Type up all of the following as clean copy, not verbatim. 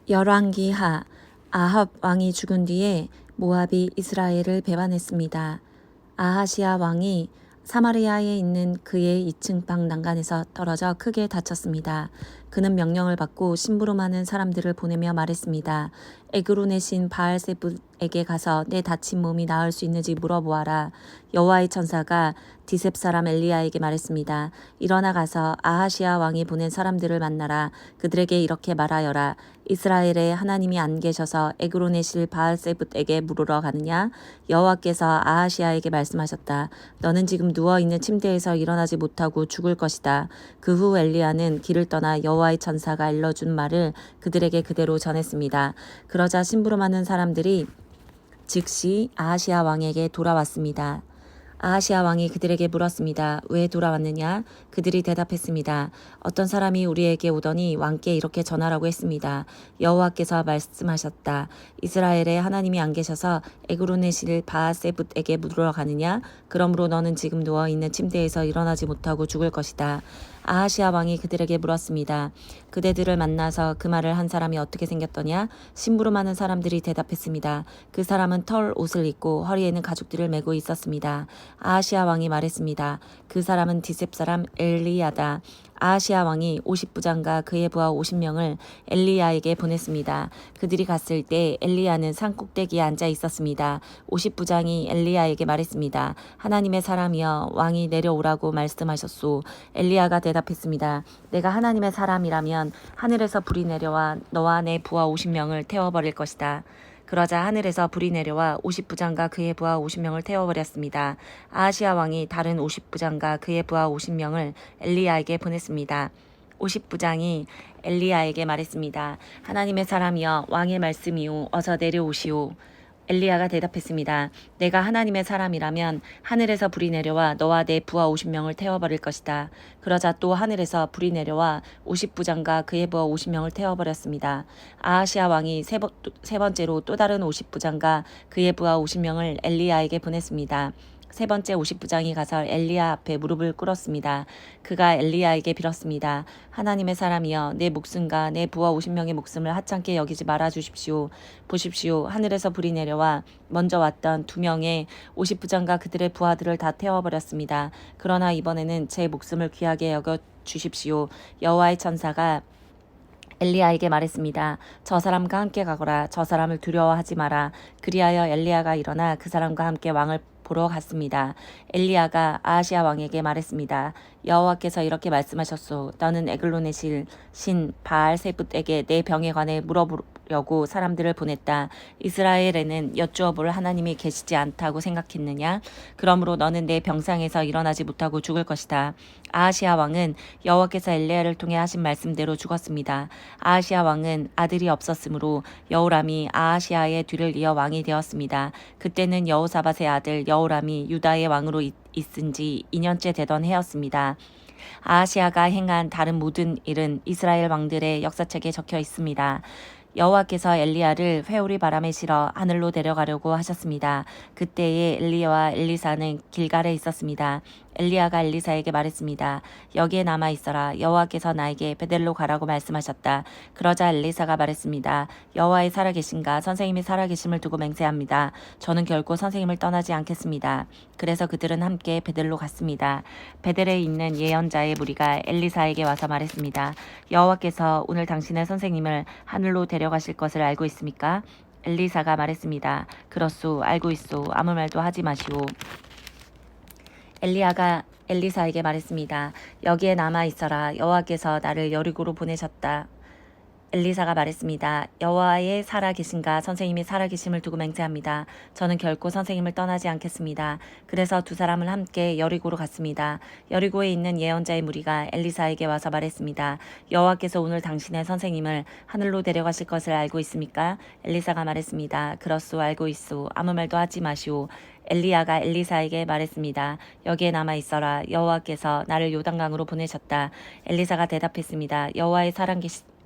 열왕기하 아합 왕이 죽은 뒤에 모압이 이스라엘을 배반했습니다. 아하시아 왕이 사마리아에 있는 그의 2층 방 난간에서 떨어져 크게 다쳤습니다. 그는 명령을 받고 심부름하는 사람들을 보내며 말했습니다. 에그론의 신 바알세붓에게 가서 내 다친 몸이 나을 수 있는지 물어보아라. 여호와의 천사가 디셉 사람 엘리야에게 말했습니다. 일어나 가서 아하시아 왕이 보낸 사람들을 만나라. 그들에게 이렇게 말하여라. 이스라엘에 하나님이 안 계셔서 에그론의 실 바알세붓에게 물으러 가느냐? 여호와께서 아하시아에게 말씀하셨다. 너는 지금 누워있는 침대에서 일어나지 못하고 죽을 것이다. 그 후 엘리야는 길을 떠나 여호와의 천사가 일러준 말을 그들에게 그대로 전했습니다. 그러자 심부름하는 사람들이 즉시 아하시아 왕에게 돌아왔습니다. 아하시아 왕이 그들에게 물었습니다. 왜 돌아왔느냐? 그들이 대답했습니다. 어떤 사람이 우리에게 오더니 왕께 이렇게 전하라고 했습니다. 여호와께서 말씀하셨다. 이스라엘에 하나님이 안 계셔서 에그론의 실 바알세붓에게 물으러 가느냐? 그러므로 너는 지금 누워있는 침대에서 일어나지 못하고 죽을 것이다. 아하시아 왕이 그들에게 물었습니다. 그대들을 만나서 그 말을 한 사람이 어떻게 생겼더냐? 심부름하는 사람들이 대답했습니다. 그 사람은 털 옷을 입고 허리에는 가죽들을 메고 있었습니다. 아하시아 왕이 말했습니다. 그 사람은 디셉 사람 엘리야다. 아하시아 왕이 50부장과 그의 부하 50명을 엘리야에게 보냈습니다. 그들이 갔을 때 엘리야는 산 꼭대기에 앉아 있었습니다. 50부장이 엘리야에게 말했습니다. 하나님의 사람이여 왕이 내려오라고 말씀하셨소. 엘리야가 대답했습니다. 내가 하나님의 사람이라면 하늘에서 불이 내려와 너와 내 부하 50명을 태워버릴 것이다. 그러자 하늘에서 불이 내려와 50부장과 그의 부하 50명을 태워버렸습니다. 아하시아 왕이 다른 50부장과 그의 부하 50명을 엘리야에게 보냈습니다. 50부장이 엘리야에게 말했습니다. 하나님의 사람이여 왕의 말씀이오 어서 내려오시오. 엘리야가 대답했습니다. 내가 하나님의 사람이라면 하늘에서 불이 내려와 너와 내 부하 50명을 태워버릴 것이다. 그러자 또 하늘에서 불이 내려와 50부장과 그의 부하 50명을 태워버렸습니다. 아하시아 왕이 세 번째로 또 다른 50부장과 그의 부하 50명을 엘리야에게 보냈습니다. 세 번째 50부장이 가서 엘리야 앞에 무릎을 꿇었습니다. 그가 엘리야에게 빌었습니다. 하나님의 사람이여 내 목숨과 내 부하 50명의 목숨을 하찮게 여기지 말아 주십시오. 보십시오. 하늘에서 불이 내려와 먼저 왔던 2명의 50부장과 그들의 부하들을 다 태워버렸습니다. 그러나 이번에는 제 목숨을 귀하게 여겨 주십시오. 여호와의 천사가 엘리야에게 말했습니다. 저 사람과 함께 가거라. 저 사람을 두려워하지 마라. 그리하여 엘리야가 일어나 그 사람과 함께 왕을 보러 갔습니다. 엘리야가 아하시아 왕에게 말했습니다. 여호와께서 이렇게 말씀하셨소. 너는 에글론의 신 바알세붓에게 내 병에 관해 물어보려고 사람들을 보냈다. 이스라엘에는 여쭈어 볼 하나님이 계시지 않다고 생각했느냐? 그러므로 너는 내 병상에서 일어나지 못하고 죽을 것이다. 아하시아 왕은 여호와께서 엘리야를 통해 하신 말씀대로 죽었습니다. 아하시아 왕은 아들이 없었으므로 여호람이 아하시아의 뒤를 이어 왕이 되었습니다. 그때는 여호사밧의 아들 여호람이 유다의 왕으로 있은 지 2년째 되던 해였습니다. 아하시아가 행한 다른 모든 일은 이스라엘 왕들의 역사책에 적혀 있습니다. 여호와께서 엘리야를 회오리 바람에 실어 하늘로 데려가려고 하셨습니다. 그때에 엘리야와 엘리사는 길갈에 있었습니다. 엘리야가 엘리사에게 말했습니다. 여기에 남아 있어라. 여호와께서 나에게 베델로 가라고 말씀하셨다. 그러자 엘리사가 말했습니다. 여호와의 살아계신가 선생님이 살아계심을 두고 맹세합니다. 저는 결코 선생님을 떠나지 않겠습니다. 그래서 그들은 함께 베델로 갔습니다. 베델에 있는 예언자의 무리가 엘리사에게 와서 말했습니다. 여호와께서 오늘 당신의 선생님을 하늘로 데려가실 것을 알고 있습니까? 엘리사가 말했습니다. 그렇소. 알고 있소. 아무 말도 하지 마시오. 엘리야가 엘리사에게 말했습니다. 여기에 남아 있어라. 여호와께서 나를 여리고로 보내셨다. 엘리사가 말했습니다. 여호와의 살아계신가 선생님이 살아계심을 두고 맹세합니다. 저는 결코 선생님을 떠나지 않겠습니다. 그래서 두 사람을 함께 여리고로 갔습니다. 여리고에 있는 예언자의 무리가 엘리사에게 와서 말했습니다. 여호와께서 오늘 당신의 선생님을 하늘로 데려가실 것을 알고 있습니까? 엘리사가 말했습니다. 그렇소. 알고 있소. 아무 말도 하지 마시오. 엘리야가 엘리사에게 말했습니다. 여기에 남아 있어라. 여호와께서 나를 요단강으로 보내셨다. 엘리사가 대답했습니다.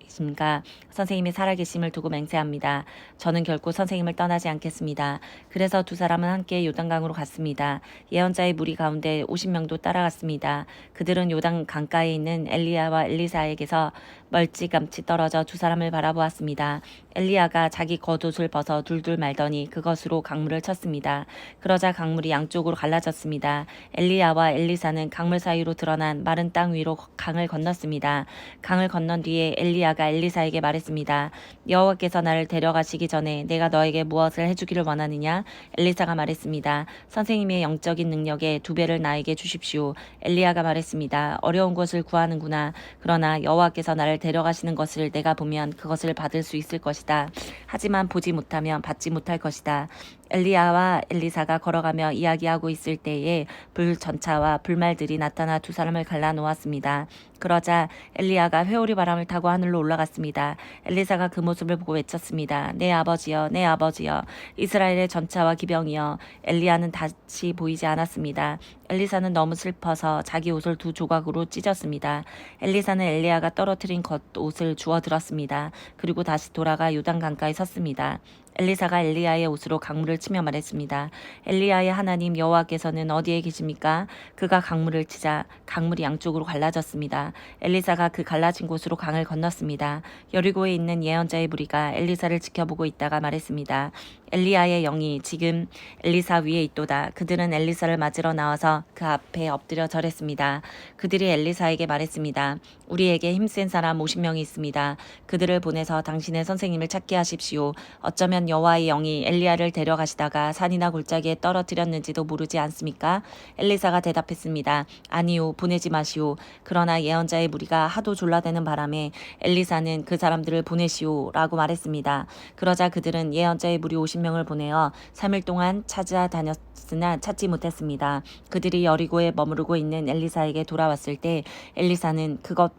선생님이십니까? 선생님이 살아계심을 두고 맹세합니다. 저는 결코 선생님을 떠나지 않겠습니다. 그래서 두 사람은 함께 요단강으로 갔습니다. 예언자의 무리 가운데 50명도 따라갔습니다. 그들은 요단 강가에 있는 엘리야와 엘리사에게서 멀찌감치 떨어져 두 사람을 바라보았습니다. 엘리야가 자기 겉옷을 벗어 둘둘 말더니 그것으로 강물을 쳤습니다. 그러자 강물이 양쪽으로 갈라졌습니다. 엘리야와 엘리사는 강물 사이로 드러난 마른 땅 위로 강을 건넜습니다. 강을 건넌 뒤에 엘리야가 엘리사에게 말했습니다. 여호와께서 나를 데려가시기 전에 내가 너에게 무엇을 해주기를 원하느냐? 엘리사가 말했습니다. 선생님의 영적인 능력의 2배를 나에게 주십시오. 엘리야가 말했습니다. 어려운 것을 구하는구나. 그러나 여호와께서 나를 데려가시는 것을 내가 보면 그것을 받을 수 있을 것이다. 하지만 보지 못하면 받지 못할 것이다. 엘리야와 엘리사가 걸어가며 이야기하고 있을 때에 불전차와 불말들이 나타나 두 사람을 갈라놓았습니다. 그러자 엘리야가 회오리 바람을 타고 하늘로 올라갔습니다. 엘리사가 그 모습을 보고 외쳤습니다. 내 아버지여, 내 아버지여, 이스라엘의 전차와 기병이여. 엘리야는 다시 보이지 않았습니다. 엘리사는 너무 슬퍼서 자기 옷을 2조각으로 찢었습니다. 엘리사는 엘리야가 떨어뜨린 겉옷을 주워 들었습니다. 그리고 다시 돌아가 요단 강가에 섰습니다. 엘리사가 엘리야의 옷으로 강물을 치며 말했습니다. 엘리야의 하나님 여호와께서는 어디에 계십니까? 그가 강물을 치자 강물이 양쪽으로 갈라졌습니다. 엘리사가 그 갈라진 곳으로 강을 건넜습니다. 여리고에 있는 예언자의 무리가 엘리사를 지켜보고 있다가 말했습니다. 엘리야의 영이 지금 엘리사 위에 있도다. 그들은 엘리사를 맞으러 나와서 그 앞에 엎드려 절했습니다. 그들이 엘리사에게 말했습니다. 우리에게 힘센 사람 50명이 있습니다. 그들을 보내서 당신의 선생님을 찾게 하십시오. 어쩌면 여호와의 영이 엘리야를 데려가시다가 산이나 골짜기에 떨어뜨렸는지도 모르지 않습니까? 엘리사가 대답했습니다. 아니요, 보내지 마시오. 그러나 예언자의 무리가 하도 졸라대는 바람에 엘리사는 그 사람들을 보내시오라고 말했습니다. 그러자 그들은 예언자의 무리 50명을 보내어 3일 동안 찾아다녔으나 찾지 못했습니다. 그들이 여리고에 머무르고 있는 엘리사에게 돌아왔을 때 엘리사는 그것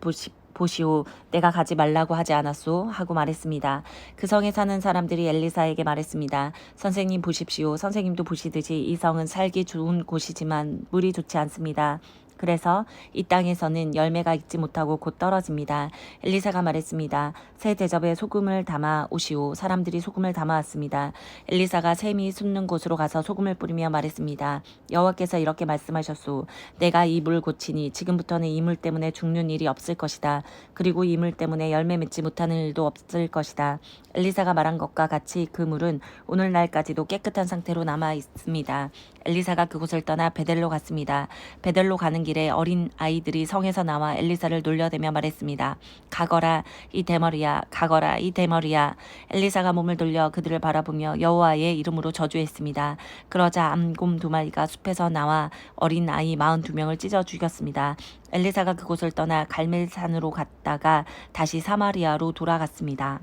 보시오, 내가 가지 말라고 하지 않았소? 하고 말했습니다. 그 성에 사는 사람들이 엘리사에게 말했습니다. 선생님 보십시오. 선생님도 보시듯이 이 성은 살기 좋은 곳이지만 물이 좋지 않습니다. 그래서 이 땅에서는 열매가 익지 못하고 곧 떨어집니다. 엘리사가 말했습니다. 새 대접에 소금을 담아 오시오. 사람들이 소금을 담아왔습니다. 엘리사가 샘이 솟는 곳으로 가서 소금을 뿌리며 말했습니다. 여호와께서 이렇게 말씀하셨소. 내가 이 물 고치니 지금부터는 이 물 때문에 죽는 일이 없을 것이다. 그리고 이 물 때문에 열매 맺지 못하는 일도 없을 것이다. 엘리사가 말한 것과 같이 그 물은 오늘날까지도 깨끗한 상태로 남아 있습니다. 엘리사가 그곳을 떠나 베델로 갔습니다. 베델로 가는 길에 어린 아이들이 성에서 나와 엘리사를 놀려대며 말했습니다. 가거라 이 대머리야, 가거라 이 대머리야. 엘리사가 몸을 돌려 그들을 바라보며 여호와의 이름으로 저주했습니다. 그러자 암곰 2마리가 숲에서 나와 어린 아이 42명을 찢어 죽였습니다. 엘리사가 그곳을 떠나 갈멜산으로 갔다가 다시 사마리아로 돌아갔습니다.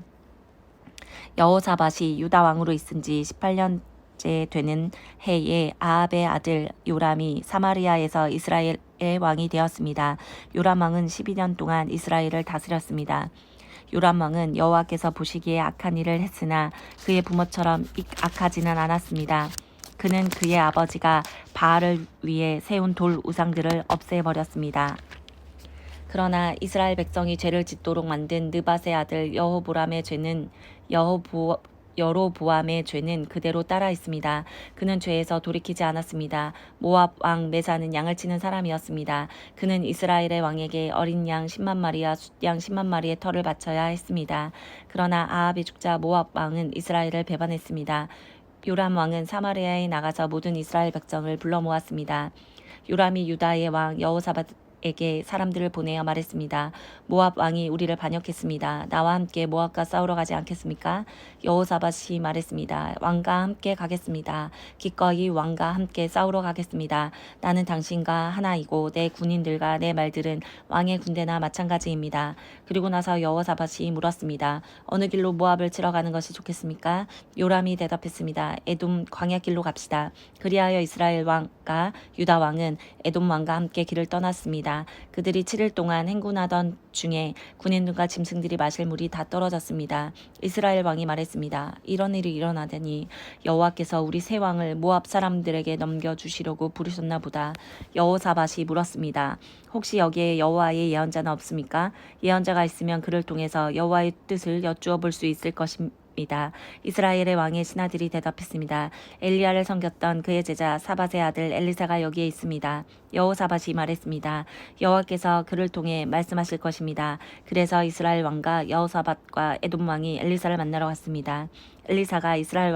여호사밧이 유다 왕으로 있은 지 18년째 되는 해에 아합의 아들 요람이 사마리아에서 이스라엘의 왕이 되었습니다. 요람 왕은 12년 동안 이스라엘을 다스렸습니다. 요람 왕은 여호와께서 보시기에 악한 일을 했으나 그의 부모처럼 악하지는 않았습니다. 그는 그의 아버지가 바알을 위해 세운 돌 우상들을 없애버렸습니다. 그러나 이스라엘 백성이 죄를 짓도록 만든 느밧의 아들 여로보암의 죄는 그대로 따라 있습니다. 그는 죄에서 돌이키지 않았습니다. 모압 왕 메사는 양을 치는 사람이었습니다. 그는 이스라엘의 왕에게 어린 양 10만 마리와 숫양 10만 마리의 털을 바쳐야 했습니다. 그러나 아합이 죽자 모압 왕은 이스라엘을 배반했습니다. 요람 왕은 사마리아에 나가서 모든 이스라엘 백성을 불러 모았습니다. 요람이 유다의 왕 여호사밧에게 사람들을 보내어 말했습니다. 모압 왕이 우리를 반역했습니다. 나와 함께 모압과 싸우러 가지 않겠습니까? 여호사밧이 말했습니다. 왕과 함께 가겠습니다. 기꺼이 왕과 함께 싸우러 가겠습니다. 나는 당신과 하나이고 내 군인들과 내 말들은 왕의 군대나 마찬가지입니다. 그리고 나서 여호사밧이 물었습니다. 어느 길로 모압을 치러 가는 것이 좋겠습니까? 요람이 대답했습니다. 에돔 광야길로 갑시다. 그리하여 이스라엘 왕과 유다 왕은 에돔 왕과 함께 길을 떠났습니다. 말했습니다. 그들이 7일 동안 행군하던 중에 군인들과 짐승들이 마실 물이 다 떨어졌습니다. 이스라엘 왕이 말했습니다. 이런 일이 일어나다니 여호와께서 우리 세 왕을 모압 사람들에게 넘겨주시려고 부르셨나 보다. 여호사밧이 물었습니다. 혹시 여기에 여호와의 예언자는 없습니까? 예언자가 있으면 그를 통해서 여호와의 뜻을 여쭈어 볼 수 있을 것입니다. 이스라엘의 왕의 신하들이 대답했습니다. 엘리야를 섬겼던 그의 제자 사밧의 아들 엘리사가 여기에 있습니다. 여호사밧이 말했습니다. 여호와께서 그를 통해 말씀하실 것입니다. 그래서 이스라엘 왕과 여호사밧과 에돔 왕이 엘리사를 만나러 갔습니다. 엘리사가 이스라엘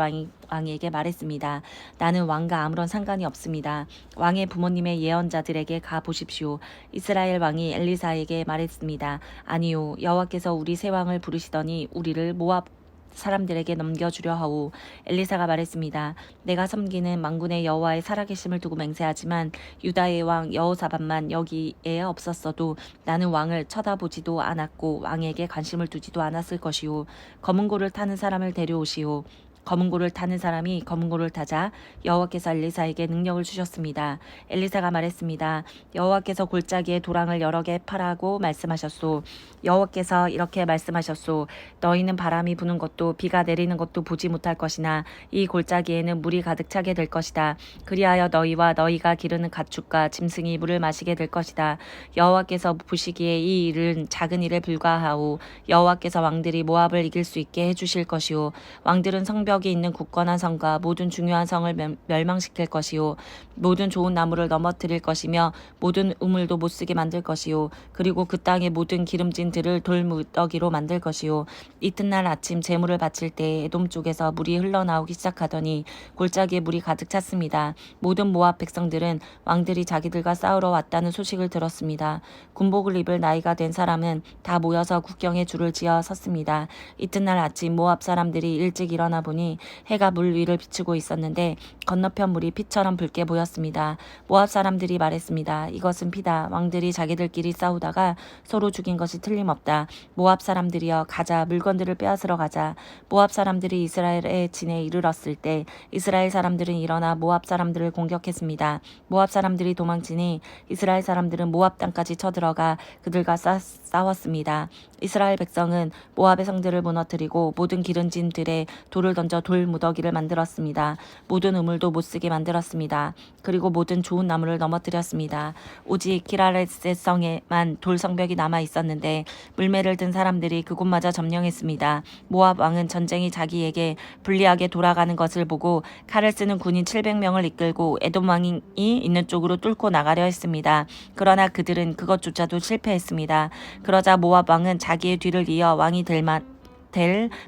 왕에게 말했습니다. 나는 왕과 아무런 상관이 없습니다. 왕의 부모님의 예언자들에게 가 보십시오. 이스라엘 왕이 엘리사에게 말했습니다. 아니요, 여호와께서 우리 세 왕을 부르시더니 우리를 모압 사람들에게 넘겨주려 하오. 엘리사가 말했습니다. 내가 섬기는 만군의 여호와의 살아계심을 두고 맹세하지만 유다의 왕 여호사밧만 여기에 없었어도 나는 왕을 쳐다보지도 않았고 왕에게 관심을 두지도 않았을 것이오. 검은 고를 타는 사람을 데려오시오. 검은 고를 타는 사람이 검은 고를 타자 여호와께서 엘리사에게 능력을 주셨습니다. 엘리사가 말했습니다. 여호와께서 골짜기에 도랑을 여러 개 파라고 말씀하셨소. 여호와께서 이렇게 말씀하셨소. 너희는 바람이 부는 것도 비가 내리는 것도 보지 못할 것이나 이 골짜기에는 물이 가득 차게 될 것이다. 그리하여 너희와 너희가 기르는 가축과 짐승이 물을 마시게 될 것이다. 여호와께서 보시기에 이 일은 작은 일에 불과하오. 여호와께서 왕들이 모압을 이길 수 있게 해주실 것이오. 왕들은 성벽이 있는 굳건한 성과 모든 중요한 성을 멸망시킬 것이오. 모든 좋은 나무를 넘어뜨릴 것이며 모든 우물도 못쓰게 만들 것이오. 그리고 그 땅의 모든 기름진 들을 돌무더기로 만들 것이오. 이튿날 아침 제물을 바칠 때 에돔 쪽에서 물이 흘러나오기 시작하더니 골짜기에 물이 가득 찼습니다. 모든 모압 백성들은 왕들이 자기들과 싸우러 왔다는 소식을 들었습니다. 군복을 입을 나이가 된 사람은 다 모여서 국경에 줄을 지어 섰습니다. 이튿날 아침 모압 사람들이 일찍 일어나 보니 해가 물 위를 비추고 있었는데 건너편 물이 피처럼 붉게 보였습니다. 모압 사람들이 말했습니다. 이것은 피다. 왕들이 자기들끼리 싸우다가 서로 죽인 것이 틀림없다. 모압 사람들이여 가자. 물건들을 빼앗으러 가자. 모압 사람들이 이스라엘의 진에 이르렀을 때 이스라엘 사람들은 일어나 모압 사람들을 공격했습니다. 모압 사람들이 도망치니 이스라엘 사람들은 모압 땅까지 쳐들어가 그들과 싸웠습니다. 이스라엘 백성은 모압의 성들을 무너뜨리고 모든 기름진 들에 돌을 던져 돌 무더기를 만들었습니다. 모든 우물도 못쓰게 만들었습니다. 그리고 모든 좋은 나무를 넘어뜨렸습니다. 오직 기라렛의 성에만 돌 성벽이 남아 있었는데 물매를 든 사람들이 그곳마저 점령했습니다. 모압 왕은 전쟁이 자기에게 불리하게 돌아가는 것을 보고 칼을 쓰는 군인 700명을 이끌고 에돔 왕이 있는 쪽으로 뚫고 나가려 했습니다. 그러나 그들은 그것조차도 실패했습니다. 그러자 모압 왕은 자기의 뒤를 이어 왕이 될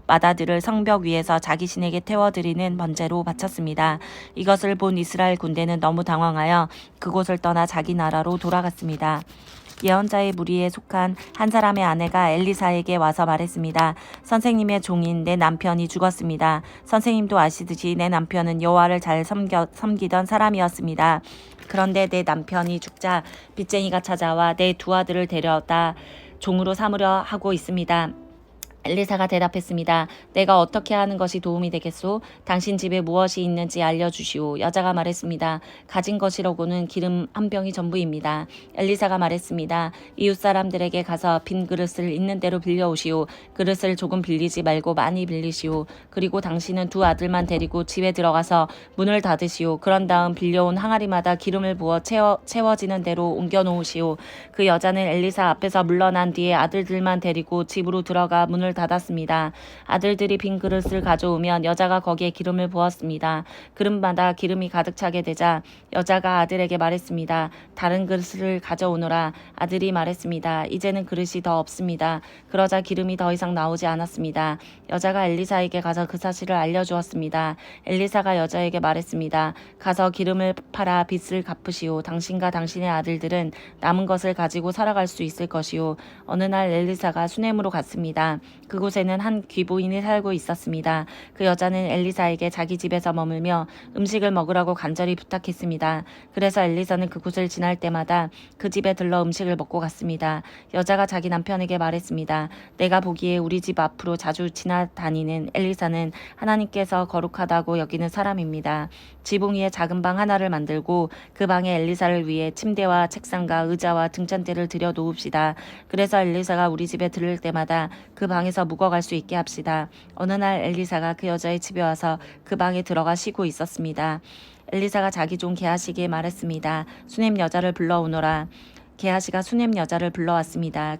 마다들을 성벽 위에서 자기 신에게 태워드리는 번제로 바쳤습니다. 이것을 본 이스라엘 군대는 너무 당황하여 그곳을 떠나 자기 나라로 돌아갔습니다. 예언자의 무리에 속한 한 사람의 아내가 엘리사에게 와서 말했습니다. 선생님의 종인 내 남편이 죽었습니다. 선생님도 아시듯이 내 남편은 여호와를 잘 섬기던 사람이었습니다. 그런데 내 남편이 죽자 빚쟁이가 찾아와 내 두 아들을 데려다 종으로 삼으려 하고 있습니다. 엘리사가 대답했습니다. 내가 어떻게 하는 것이 도움이 되겠소? 당신 집에 무엇이 있는지 알려주시오. 여자가 말했습니다. 가진 것이라고는 기름 한 병이 전부입니다. 엘리사가 말했습니다. 이웃 사람들에게 가서 빈 그릇을 있는 대로 빌려오시오. 그릇을 조금 빌리지 말고 많이 빌리시오. 그리고 당신은 두 아들만 데리고 집에 들어가서 문을 닫으시오. 그런 다음 빌려온 항아리마다 기름을 부어 채워지는 대로 옮겨 놓으시오. 그 여자는 엘리사 앞에서 물러난 뒤에 아들들만 데리고 집으로 들어가 문을 닫았습니다. 아들들이 빈 그릇을 가져오면 여자가 거기에 기름을 부었습니다. 그릇마다 기름이 가득 차게 되자 여자가 아들에게 말했습니다. 다른 그릇을 가져오너라. 아들이 말했습니다. 이제는 그릇이 더 없습니다. 그러자 기름이 더 이상 나오지 않았습니다. 여자가 엘리사에게 가서 그 사실을 알려주었습니다. 엘리사가 여자에게 말했습니다. 가서 기름을 팔아 빚을 갚으시오. 당신과 당신의 아들들은 남은 것을 가지고 살아갈 수 있을 것이오. 어느 날 엘리사가 수넴으로 갔습니다. 그곳에는 한 귀부인이 살고 있었습니다. 그 여자는 엘리사에게 자기 집에서 머물며 음식을 먹으라고 간절히 부탁했습니다. 그래서 엘리사는 그곳을 지날 때마다 그 집에 들러 음식을 먹고 갔습니다. 여자가 자기 남편에게 말했습니다. 내가 보기에 우리 집 앞으로 자주 지나다니는 엘리사는 하나님께서 거룩하다고 여기는 사람입니다. 지붕 위에 작은 방 하나를 만들고 그 방에 엘리사를 위해 침대와 책상과 의자와 등잔대를 들여 놓읍시다. 그래서 엘리사가 우리 집에 들를 때마다 그 방에서 묵어갈 수 있게 합시다. 어느 날 엘리사가 그 여자의 집에 와서 그 방에 들어가 쉬고 있었습니다. 엘리사가 자기 종 게하시에게 말했습니다. 수넴 여자를 불러오너라. 게하시가 수넴 여자를 불러왔습니다.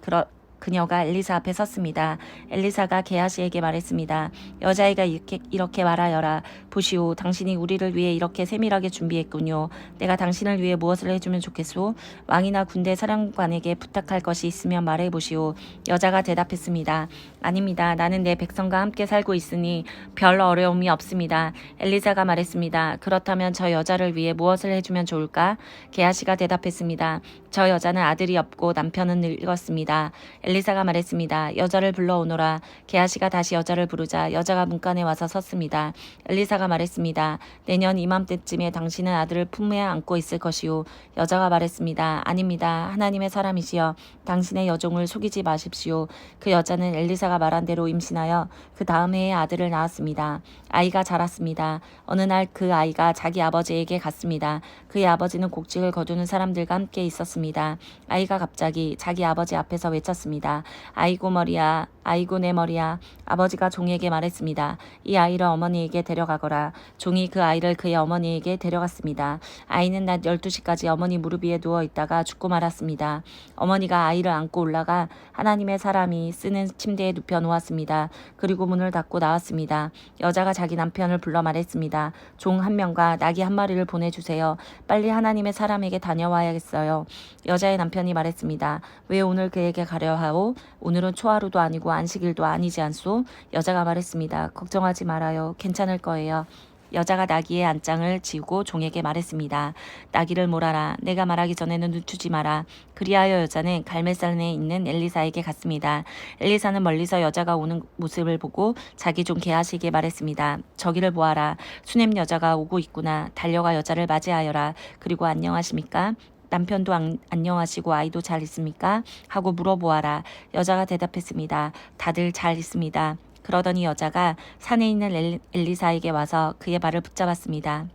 그녀가 엘리사 앞에 섰습니다. 엘리사가 게하시에게 말했습니다. 여자아이가 이렇게 말하여라. 보시오, 당신이 우리를 위해 이렇게 세밀하게 준비했군요. 내가 당신을 위해 무엇을 해주면 좋겠소? 왕이나 군대 사령관에게 부탁할 것이 있으면 말해보시오. 여자가 대답했습니다. 아닙니다. 나는 내 백성과 함께 살고 있으니 별 어려움이 없습니다. 엘리사가 말했습니다. 그렇다면 저 여자를 위해 무엇을 해주면 좋을까? 게하시가 대답했습니다. 저 여자는 아들이 없고 남편은 늙었습니다. 엘리사가 말했습니다. 여자를 불러오너라. 게하시가 다시 여자를 부르자 여자가 문간에 와서 섰습니다. 엘리사가 말했습니다. 내년 이맘때쯤에 당신은 아들을 품에 안고 있을 것이요. 여자가 말했습니다. 아닙니다. 하나님의 사람이시여 당신의 여종을 속이지 마십시오. 그 여자는 엘리사가 말한 대로 임신하여 그 다음 해에 아들을 낳았습니다. 아이가 자랐습니다. 어느 날 그 아이가 자기 아버지에게 갔습니다. 그의 아버지는 곡식을 거두는 사람들과 함께 있었습니다. 아이가 갑자기 자기 아버지 앞에서 외쳤습니다. 아이고 머리야, 아이고 내 머리야. 아버지가 종에게 말했습니다. 이 아이를 어머니에게 데려가거라. 종이 그 아이를 그의 어머니에게 데려갔습니다. 아이는 낮 12시까지 어머니 무릎 위에 누워있다가 죽고 말았습니다. 어머니가 아이를 안고 올라가 하나님의 사람이 쓰는 침대에 눕혀 놓았습니다. 그리고 문을 닫고 나왔습니다. 여자가 자기 남편을 불러 말했습니다. 종 한 명과 나귀 한 마리를 보내주세요. 빨리 하나님의 사람에게 다녀와야겠어요. 여자의 남편이 말했습니다. 왜 오늘 그에게 가려 하오? 오늘은 초하루도 아니고 안식일도 아니지 않소? 여자가 말했습니다. 걱정하지 말아요. 괜찮을 거예요. 여자가 나귀의 안장을 지우고 종에게 말했습니다. 나귀를 몰아라. 내가 말하기 전에는 늦추지 마라. 그리하여 여자는 갈멜산에 있는 엘리사에게 갔습니다. 엘리사는 멀리서 여자가 오는 모습을 보고 자기 종 게하시에게 말했습니다. 저기를 보아라. 수넴 여자가 오고 있구나. 달려가 여자를 맞이하여라. 그리고 안녕하십니까? 남편도 안녕하시고 아이도 잘 있습니까? 하고 물어보아라. 여자가 대답했습니다. 다들 잘 있습니다. 그러더니 여자가 산에 있는 엘리사에게 와서 그의 발을 붙잡았습니다.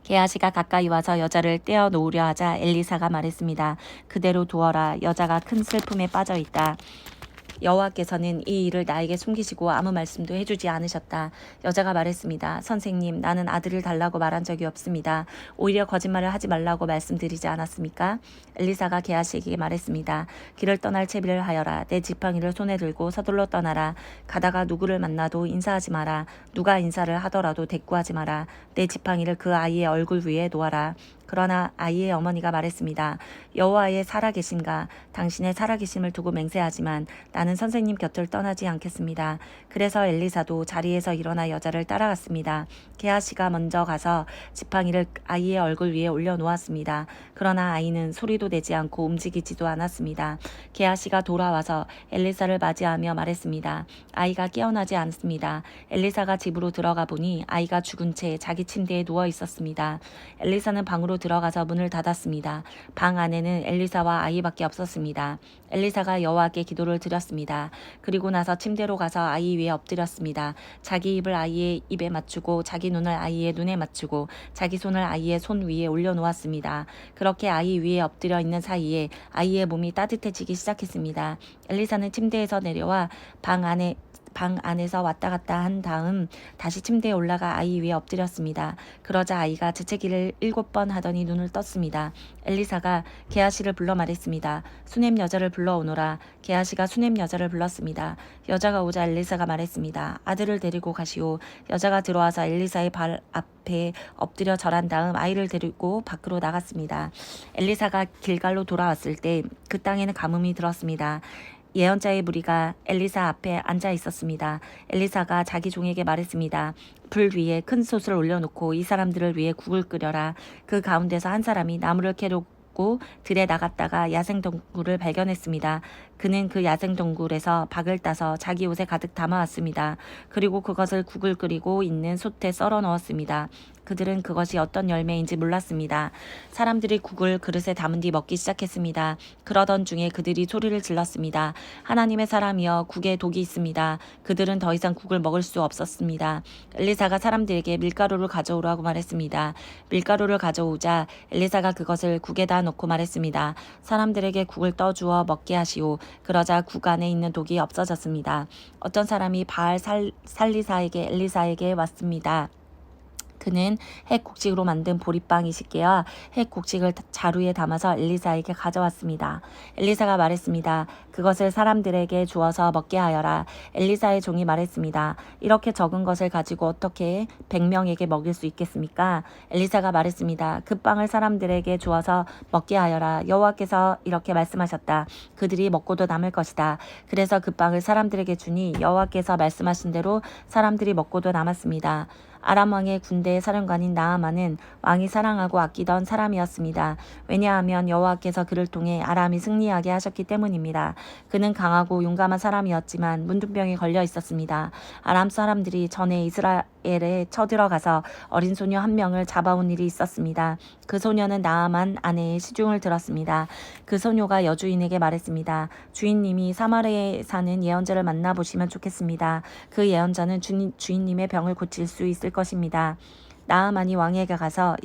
게하시가 가까이 와서 여자를 떼어 놓으려 하자 엘리사가 말했습니다. 그대로 두어라. 여자가 큰 슬픔에 빠져 있다. 여호와께서는 이 일을 나에게 숨기시고 아무 말씀도 해주지 않으셨다. 여자가 말했습니다. 선생님, 나는 아들을 달라고 말한 적이 없습니다. 오히려 거짓말을 하지 말라고 말씀드리지 않았습니까? 엘리사가 게하시에게 말했습니다. 길을 떠날 채비를 하여라. 내 지팡이를 손에 들고 서둘러 떠나라. 가다가 누구를 만나도 인사하지 마라. 누가 인사를 하더라도 대꾸하지 마라. 내 지팡이를 그 아이의 얼굴 위에 놓아라. 그러나 아이의 어머니가 말했습니다. 여호와의 살아계심과 당신의 살아계심을 두고 맹세하지만 나는 선생님 곁을 떠나지 않겠습니다. 그래서 엘리사도 자리에서 일어나 여자를 따라갔습니다. 게하시가 먼저 가서 지팡이를 아이의 얼굴 위에 올려놓았습니다. 그러나 아이는 소리도 내지 않고 움직이지도 않았습니다. 게하시가 돌아와서 엘리사를 맞이하며 말했습니다. 아이가 깨어나지 않습니다. 엘리사가 집으로 들어가 보니 아이가 죽은 채 자기 침대에 누워 있었습니다. 엘리사는 방으로 들어가서 문을 닫았습니다. 방 안에는 엘리사와 아이밖에 없었습니다. 엘리사가 여호와께 기도를 드렸습니다. 그리고 나서 침대로 가서 아이 위에 엎드렸습니다. 자기 입을 아이의 입에 맞추고 자기 눈을 아이의 눈에 맞추고 자기 손을 아이의 손 위에 올려놓았습니다. 그렇게 아이 위에 엎드려 있는 사이에 아이의 몸이 따뜻해지기 시작했습니다. 엘리사는 침대에서 내려와 방 안에서 왔다 갔다 한 다음 다시 침대에 올라가 아이 위에 엎드렸습니다. 그러자 아이가 재채기를 7번 하더니 눈을 떴습니다. 엘리사가 게하시를 불러 말했습니다. 수넴 여자를 불러오너라. 게하시가 수넴 여자를 불렀습니다. 여자가 오자 엘리사가 말했습니다. 아들을 데리고 가시오. 여자가 들어와서 엘리사의 발 앞에 엎드려 절한 다음 아이를 데리고 밖으로 나갔습니다. 엘리사가 길갈로 돌아왔을 때 그 땅에는 가뭄이 들었습니다. 예언자의 무리가 엘리사 앞에 앉아 있었습니다. 엘리사가 자기 종에게 말했습니다. 불 위에 큰 솥을 올려놓고 이 사람들을 위해 국을 끓여라. 그 가운데서 한 사람이 나무를 캐려고 들에 나갔다가 야생동굴을 발견했습니다. 그는 그 야생동굴에서 박을 따서 자기 옷에 가득 담아왔습니다. 그리고 그것을 국을 끓이고 있는 솥에 썰어 넣었습니다. 그들은 그것이 어떤 열매인지 몰랐습니다. 사람들이 국을 그릇에 담은 뒤 먹기 시작했습니다. 그러던 중에 그들이 소리를 질렀습니다. 하나님의 사람이여, 국에 독이 있습니다. 그들은 더 이상 국을 먹을 수 없었습니다. 엘리사가 사람들에게 밀가루를 가져오라고 말했습니다. 밀가루를 가져오자 엘리사가 그것을 국에다 넣고 말했습니다. 사람들에게 국을 떠주어 먹게 하시오. 그러자 국 안에 있는 독이 없어졌습니다. 어떤 사람이 바알 살리사에게 엘리사에게 왔습니다. 그는 핵곡식으로 만든 보리빵 20개와 핵곡식을 자루에 담아서 엘리사에게 가져왔습니다. 엘리사가 말했습니다. 그것을 사람들에게 주어서 먹게 하여라. 엘리사의 종이 말했습니다. 이렇게 적은 것을 가지고 어떻게 100명에게 먹일 수 있겠습니까? 엘리사가 말했습니다. 그 빵을 사람들에게 주어서 먹게 하여라. 여호와께서 이렇게 말씀하셨다. 그들이 먹고도 남을 것이다. 그래서 그 빵을 사람들에게 주니 여호와께서 말씀하신 대로 사람들이 먹고도 남았습니다. 아람 왕의 군대 사령관인 나아만은 왕이 사랑하고 아끼던 사람이었습니다. 왜냐하면 여호와께서 그를 통해 아람이 승리하게 하셨기 때문입니다. 그는 강하고 용감한 사람이었지만 문둥병에 걸려 있었습니다. 아람 사람들이 전에 이스라엘에 쳐들어가서 어린 소녀 한 명을 잡아온 일이 있었습니다. 그 소녀는 나아만 아내의 시중을 들었습니다. 그 소녀가 여주인에게 말했습니다. 주인님이 사마리아에 사는 예언자를 만나보시면 좋겠습니다. 그 예언자는 주인님의 병을 고칠 수 있을 것입니다. 나아만이 왕에게 가서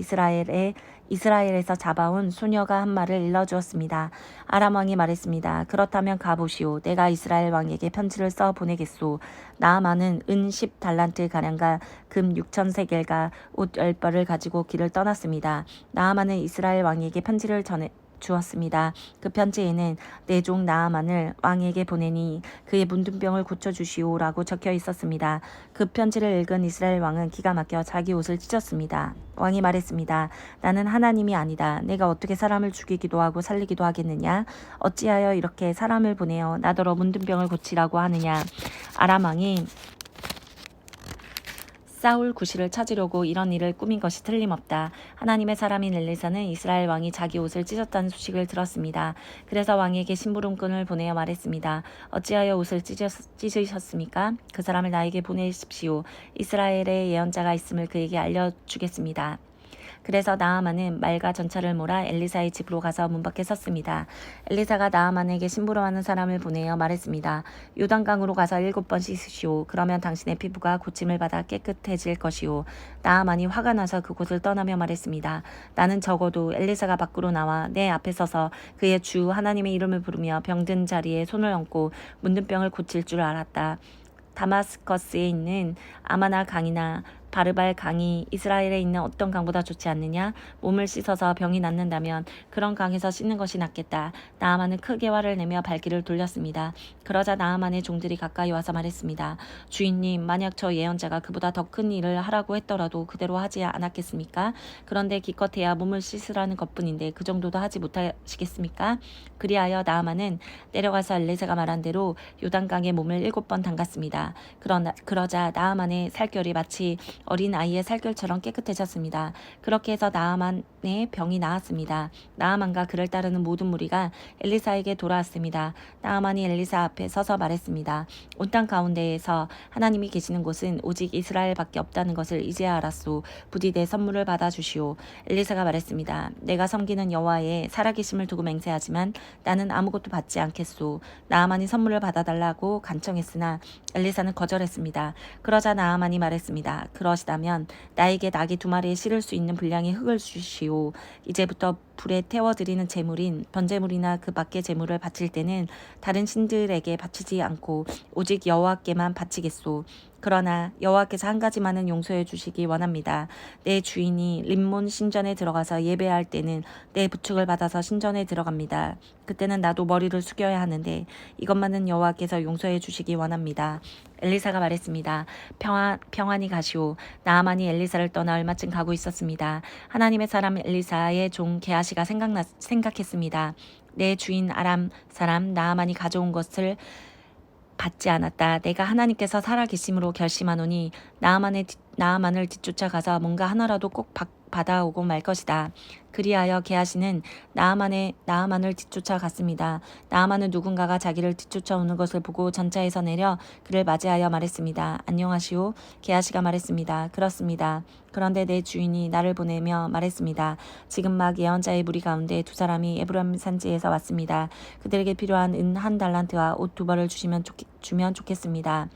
이스라엘에서 잡아온 소녀가 한 말을 일러주었습니다. 아람 왕이 말했습니다. 그렇다면 가보시오. 내가 이스라엘 왕에게 편지를 써 보내겠소. 나아만은 은 10달란트 가량과 금 6,000세겔과 옷 10벌을 가지고 길을 떠났습니다. 나아만은 이스라엘 왕에게 편지를 주었습니다. 그 편지에는 내 종 나아만을 왕에게 보내니 그의 문둥병을 고쳐주시오라고 적혀 있었습니다. 그 편지를 읽은 이스라엘 왕은 기가 막혀 자기 옷을 찢었습니다. 왕이 말했습니다. 나는 하나님이 아니다. 내가 어떻게 사람을 죽이기도 하고 살리기도 하겠느냐? 어찌하여 이렇게 사람을 보내어 나더러 문둥병을 고치라고 하느냐? 아람 왕이 사울 구실을 찾으려고 이런 일을 꾸민 것이 틀림없다. 하나님의 사람인 엘리사는 이스라엘 왕이 자기 옷을 찢었다는 소식을 들었습니다. 그래서 왕에게 심부름꾼을 보내어 말했습니다. 어찌하여 옷을 찢으셨습니까? 그 사람을 나에게 보내십시오. 이스라엘에 예언자가 있음을 그에게 알려주겠습니다. 그래서 나아만은 말과 전차를 몰아 엘리사의 집으로 가서 문 밖에 섰습니다. 엘리사가 나아만에게 심부름하는 사람을 보내어 말했습니다. 요단강으로 가서 7번 씻으시오. 그러면 당신의 피부가 고침을 받아 깨끗해질 것이오. 나아만이 화가 나서 그곳을 떠나며 말했습니다. 나는 적어도 엘리사가 밖으로 나와 내 앞에 서서 그의 주 하나님의 이름을 부르며 병든 자리에 손을 얹고 문둥병을 고칠 줄 알았다. 다마스커스에 있는 아마나 강이나 바르발 강이 이스라엘에 있는 어떤 강보다 좋지 않느냐? 몸을 씻어서 병이 낫는다면 그런 강에서 씻는 것이 낫겠다. 나아만은 크게 화를 내며 발길을 돌렸습니다. 그러자 나아만의 종들이 가까이 와서 말했습니다. 주인님, 만약 저 예언자가 그보다 더 큰 일을 하라고 했더라도 그대로 하지 않았겠습니까? 그런데 기껏해야 몸을 씻으라는 것뿐인데 그 정도도 하지 못하시겠습니까? 그리하여 나아만은 내려가서 엘리사가 말한 대로 요단강에 몸을 7번 담갔습니다. 그러자 나아만의 살결이 마치 어린 아이의 살결처럼 깨끗해졌습니다. 그렇게 해서 나아만의 병이 나았습니다. 나아만과 그를 따르는 모든 무리가 엘리사에게 돌아왔습니다. 나아만이 엘리사 앞에 서서 말했습니다. 온 땅 가운데에서 하나님이 계시는 곳은 오직 이스라엘밖에 없다는 것을 이제야 알았소. 부디 내 선물을 받아주시오. 엘리사가 말했습니다. 내가 섬기는 여호와의 살아계심을 두고 맹세하지만 나는 아무것도 받지 않겠소. 나아만이 선물을 받아달라고 간청했으나 엘리사는 거절했습니다. 그러자 나아만이 말했습니다. 그러시다면 나에게 나귀 2마리에 실을 수 있는 분량의 흙을 주시오. 이제부터 불에 태워드리는 제물인 번제물이나 그 밖의 제물을 바칠 때는 다른 신들에게 바치지 않고 오직 여호와께만 바치겠소. 그러나 여호와께서 한 가지만은 용서해 주시기 원합니다. 내 주인이 림몬 신전에 들어가서 예배할 때는 내 부축을 받아서 신전에 들어갑니다. 그때는 나도 머리를 숙여야 하는데 이것만은 여호와께서 용서해 주시기 원합니다. 엘리사가 말했습니다. 평안히 가시오. 나아만이 엘리사를 떠나 얼마쯤 가고 있었습니다. 하나님의 사람 엘리사의 종 게하시가 생각했습니다. 내 주인 아람 사람 나아만이 가져온 것을 받지 않았다. 내가 하나님께서 살아계심으로 결심하노니 나아만을 뒤쫓아가서 뭔가 하나라도 꼭 받아오고 말 것이다. 그리하여 게하시는 나아만을 뒤쫓아 갔습니다. 나아만은 누군가가 자기를 뒤쫓아오는 것을 보고 전차에서 내려 그를 맞이하여 말했습니다. 안녕하시오. 게하시가 말했습니다. 그렇습니다. 그런데 내 주인이 나를 보내며 말했습니다. 지금 막 예언자의 무리 가운데 두 사람이 에브라임 산지에서 왔습니다. 그들에게 필요한 은 1달란트와 옷 2벌을 주면 좋겠습니다.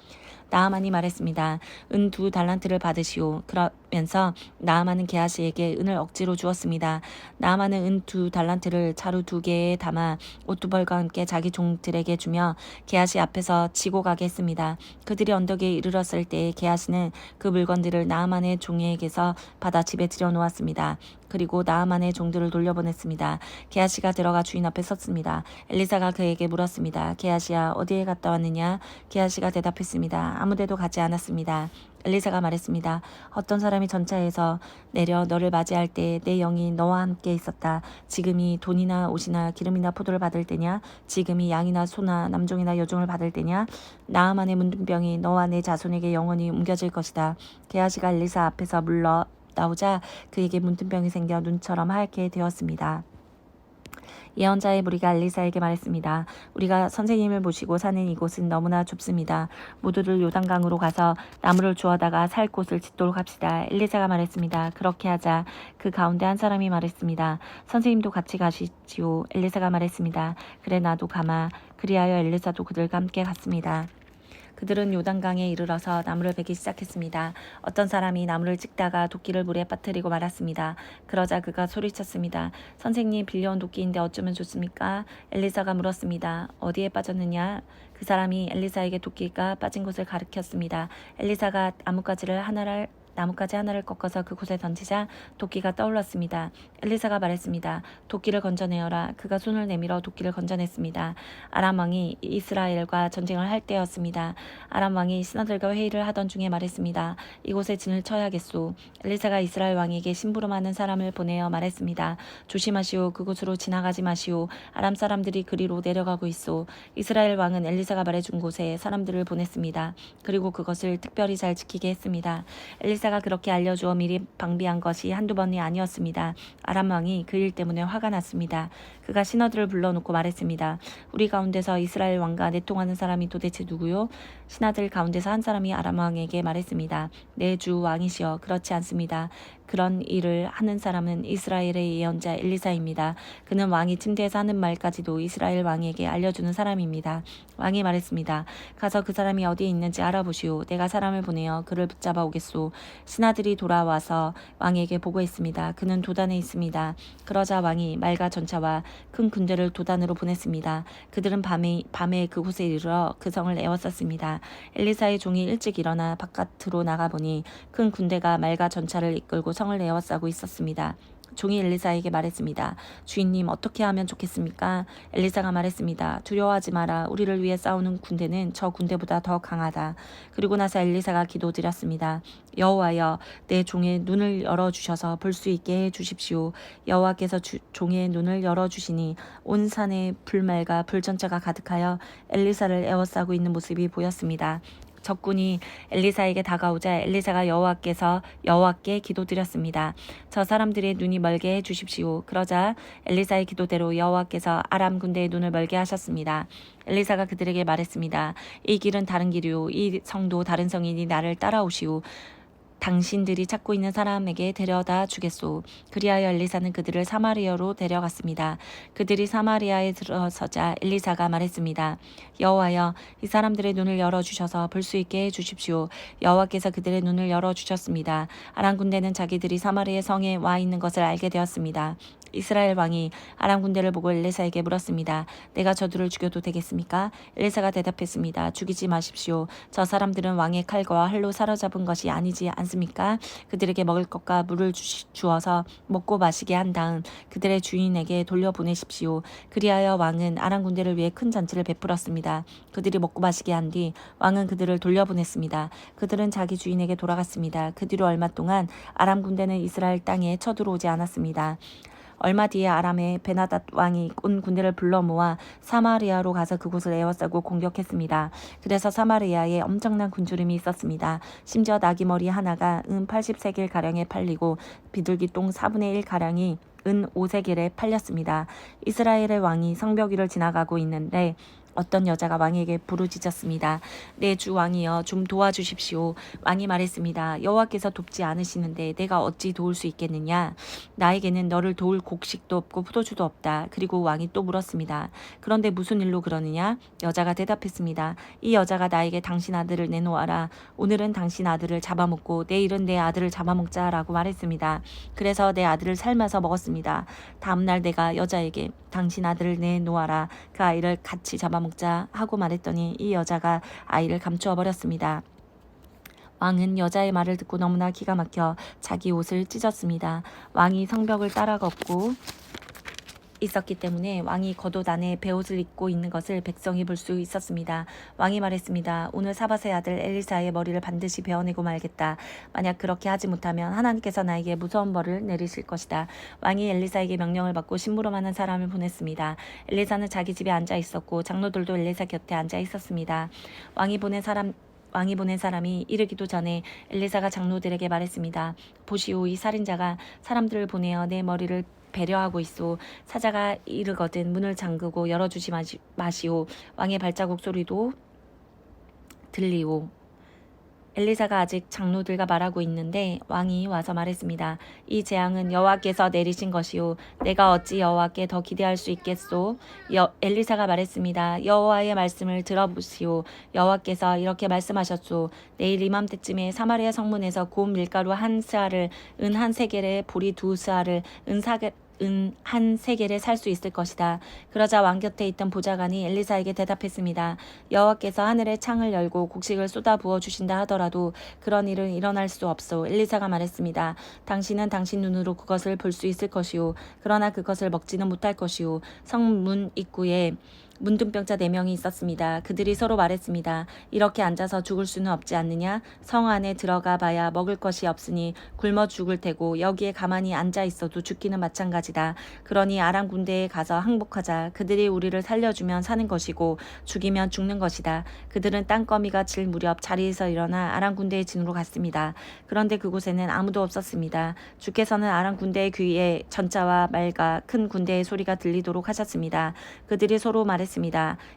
나아만이 말했습니다. 은 2달란트를 받으시오. 그러면서 나아만은 게하시에게 은을 억지로 주었습니다. 나아만은 은 2달란트를 자루 2개에 담아 옷 2벌과 함께 자기 종들에게 주며 게하시 앞에서 지고 가게 했습니다. 그들이 언덕에 이르렀을 때 게하시는 그 물건들을 나아만의 종에게서 받아 집에 들여놓았습니다. 그리고 나아만의 종들을 돌려보냈습니다. 게하시가 들어가 주인 앞에 섰습니다. 엘리사가 그에게 물었습니다. 게하시야, 어디에 갔다 왔느냐? 게하시가 대답했습니다. 아무데도 가지 않았습니다. 엘리사가 말했습니다. 어떤 사람이 전차에서 내려 너를 맞이할 때 내 영이 너와 함께 있었다. 지금이 돈이나 옷이나 기름이나 포도를 받을 때냐? 지금이 양이나 소나 남종이나 여종을 받을 때냐? 나아만의 문둥병이 너와 내 자손에게 영원히 옮겨질 것이다. 게하시가 엘리사 앞에서 물러 나오자 그에게 문둥병이 생겨 눈처럼 하얗게 되었습니다. 예언자의 무리가 엘리사에게 말했습니다. 우리가 선생님을 모시고 사는 이곳은 너무나 좁습니다. 모두들 요단강으로 가서 나무를 주워다가 살 곳을 짓도록 합시다. 엘리사가 말했습니다. 그렇게 하자. 그 가운데 한 사람이 말했습니다. 선생님도 같이 가시지요. 엘리사가 말했습니다. 그래 나도 가마. 그리하여 엘리사도 그들과 함께 갔습니다. 그들은 요단강에 이르러서 나무를 베기 시작했습니다. 어떤 사람이 나무를 찍다가 도끼를 물에 빠뜨리고 말았습니다. 그러자 그가 소리쳤습니다. 선생님, 빌려온 도끼인데 어쩌면 좋습니까? 엘리사가 물었습니다. 어디에 빠졌느냐? 그 사람이 엘리사에게 도끼가 빠진 곳을 가리켰습니다. 엘리사가 나뭇가지 하나를 꺾어서 그곳에 던지자 도끼가 떠올랐습니다. 엘리사가 말했습니다. 도끼를 건져내어라. 그가 손을 내밀어 도끼를 건져냈습니다. 아람 왕이 이스라엘과 전쟁을 할 때였습니다. 아람 왕이 신하들과 회의를 하던 중에 말했습니다. 이곳에 진을 쳐야겠소. 엘리사가 이스라엘 왕에게 심부름하는 사람을 보내어 말했습니다. 조심하시오. 그곳으로 지나가지 마시오. 아람 사람들이 그리로 내려가고 있소. 이스라엘 왕은 엘리사가 말해준 곳에 사람들을 보냈습니다. 그리고 그것을 특별히 잘 지키게 했습니다. 엘리사가 그렇게 알려주어 미리 방비한 것이 한두 번이 아니었습니다. 아람 왕이 그 일 때문에 화가 났습니다. 그가 신하들을 불러놓고 말했습니다. 우리 가운데서 이스라엘 왕과 내통하는 사람이 도대체 누구요? 신하들 가운데서 한 사람이 아람 왕에게 말했습니다. 내 주 왕이시여. 그렇지 않습니다. 그런 일을 하는 사람은 이스라엘의 예언자 엘리사입니다. 그는 왕이 침대에서 하는 말까지도 이스라엘 왕에게 알려주는 사람입니다. 왕이 말했습니다. 가서 그 사람이 어디에 있는지 알아보시오. 내가 사람을 보내어 그를 붙잡아 오겠소. 신하들이 돌아와서 왕에게 보고했습니다. 그는 도단에 있습니다. 그러자 왕이 말과 전차와 큰 군대를 도단으로 보냈습니다. 그들은 밤에 그곳에 이르러 그 성을 에워쌌습니다. 엘리사의 종이 일찍 일어나 바깥으로 나가보니 큰 군대가 말과 전차를 이끌고 성을 에워싸고 있었습니다. 종이 엘리사에게 말했습니다. 주인님, 어떻게 하면 좋겠습니까? 엘리사가 말했습니다. 두려워하지 마라. 우리를 위해 싸우는 군대는 저 군대보다 더 강하다. 그리고 나서 엘리사가 기도드렸습니다. 여호와여, 내 종의 눈을 열어주셔서 볼 수 있게 해주십시오. 여호와께서 종의 눈을 열어주시니 온 산에 불말과 불전차가 가득하여 엘리사를 에워싸고 있는 모습이 보였습니다. 적군이 엘리사에게 다가오자 엘리사가 여호와께 기도드렸습니다. 저 사람들의 눈이 멀게 해주십시오. 그러자 엘리사의 기도대로 여호와께서 아람 군대의 눈을 멀게 하셨습니다. 엘리사가 그들에게 말했습니다. 이 길은 다른 길이요. 이 성도 다른 성이니 나를 따라오시오. 당신들이 찾고 있는 사람에게 데려다 주겠소. 그리하여 엘리사는 그들을 사마리아로 데려갔습니다. 그들이 사마리아에 들어서자 엘리사가 말했습니다. 여호와여, 이 사람들의 눈을 열어주셔서 볼 수 있게 해주십시오. 여호와께서 그들의 눈을 열어주셨습니다. 아람 군대는 자기들이 사마리아 성에 와 있는 것을 알게 되었습니다. 이스라엘 왕이 아람 군대를 보고 엘리사에게 물었습니다. 내가 저들을 죽여도 되겠습니까? 엘리사가 대답했습니다. 죽이지 마십시오. 저 사람들은 왕의 칼과 활로 사로잡은 것이 아니지 않습니까? 그들에게 먹을 것과 물을 주어서 먹고 마시게 한 다음 그들의 주인에게 돌려보내십시오. 그리하여 왕은 아람 군대를 위해 큰 잔치를 베풀었습니다. 그들이 먹고 마시게 한 뒤 왕은 그들을 돌려보냈습니다. 그들은 자기 주인에게 돌아갔습니다. 그 뒤로 얼마 동안 아람 군대는 이스라엘 땅에 쳐들어오지 않았습니다. 얼마 뒤에 아람의 베나닷 왕이 온 군대를 불러 모아 사마리아로 가서 그곳을 에워싸고 공격했습니다. 그래서 사마리아에 엄청난 군주림이 있었습니다. 심지어 나귀머리 하나가 은 80세겔가량에 팔리고 비둘기 똥 4분의 1가량이 은 5세겔에 팔렸습니다. 이스라엘의 왕이 성벽 위를 지나가고 있는데 어떤 여자가 왕에게 부르짖었습니다. 내 주 왕이여 좀 도와주십시오. 왕이 말했습니다. 여호와께서 돕지 않으시는데 내가 어찌 도울 수 있겠느냐. 나에게는 너를 도울 곡식도 없고 포도주도 없다. 그리고 왕이 또 물었습니다. 그런데 무슨 일로 그러느냐. 여자가 대답했습니다. 이 여자가 나에게 당신 아들을 내놓아라. 오늘은 당신 아들을 잡아먹고 내일은 내 아들을 잡아먹자라고 말했습니다. 그래서 내 아들을 삶아서 먹었습니다. 다음날 내가 여자에게 당신 아들을 내놓아라. 그 아이를 같이 잡아먹자 하고 말했더니 이 여자가 아이를 감추어 버렸습니다. 왕은 여자의 말을 듣고 너무나 기가 막혀 자기 옷을 찢었습니다. 왕이 성벽을 따라 걷고 있었기 때문에 왕이 겉옷 안에 베옷을 입고 있는 것을 백성이 볼 수 있었습니다. 왕이 말했습니다. 오늘 사밧의 아들 엘리사의 머리를 반드시 베어내고 말겠다. 만약 그렇게 하지 못하면 하나님께서 나에게 무서운 벌을 내리실 것이다. 왕이 엘리사에게 명령을 받고 심부름하는 사람을 보냈습니다. 엘리사는 자기 집에 앉아 있었고 장로들도 엘리사 곁에 앉아 있었습니다. 왕이 보낸 사람이 이르기도 전에 엘리사가 장로들에게 말했습니다. 보시오, 이 살인자가 사람들을 보내어 내 머리를 배려하고 있소. 사자가 이르거든 문을 잠그고 열어주지 마시오. 왕의 발자국 소리도 들리오. 엘리사가 아직 장로들과 말하고 있는데 왕이 와서 말했습니다. 이 재앙은 여호와께서 내리신 것이오. 내가 어찌 여호와께 더 기대할 수 있겠소? 엘리사가 말했습니다. 여호와의 말씀을 들어보시오. 여호와께서 이렇게 말씀하셨소. 내일 이맘때쯤에 사마리아 성문에서 고운 밀가루 한 스아를 은 한 세겔에 보리 2스아를 은 한 세겔에 살 수 있을 것이다. 그러자 왕 곁에 있던 보좌관이 엘리사에게 대답했습니다. 여호와께서 하늘의 창을 열고 곡식을 쏟아 부어 주신다 하더라도 그런 일은 일어날 수 없소. 엘리사가 말했습니다. 당신은 당신 눈으로 그것을 볼 수 있을 것이오. 그러나 그것을 먹지는 못할 것이오. 성문 입구에 문둥병자 4명이 있었습니다. 그들이 서로 말했습니다. 이렇게 앉아서 죽을 수는 없지 않느냐? 성 안에 들어가 봐야 먹을 것이 없으니 굶어 죽을 테고 여기에 가만히 앉아 있어도 죽기는 마찬가지다. 그러니 아람 군대에 가서 항복하자. 그들이 우리를 살려주면 사는 것이고 죽이면 죽는 것이다. 그들은 땅거미가 질 무렵 자리에서 일어나 아람 군대의 진으로 갔습니다. 그런데 그곳에는 아무도 없었습니다. 주께서는 아람 군대의 귀에 전차와 말과 큰 군대의 소리가 들리도록 하셨습니다. 그들이 서로 말했습니다.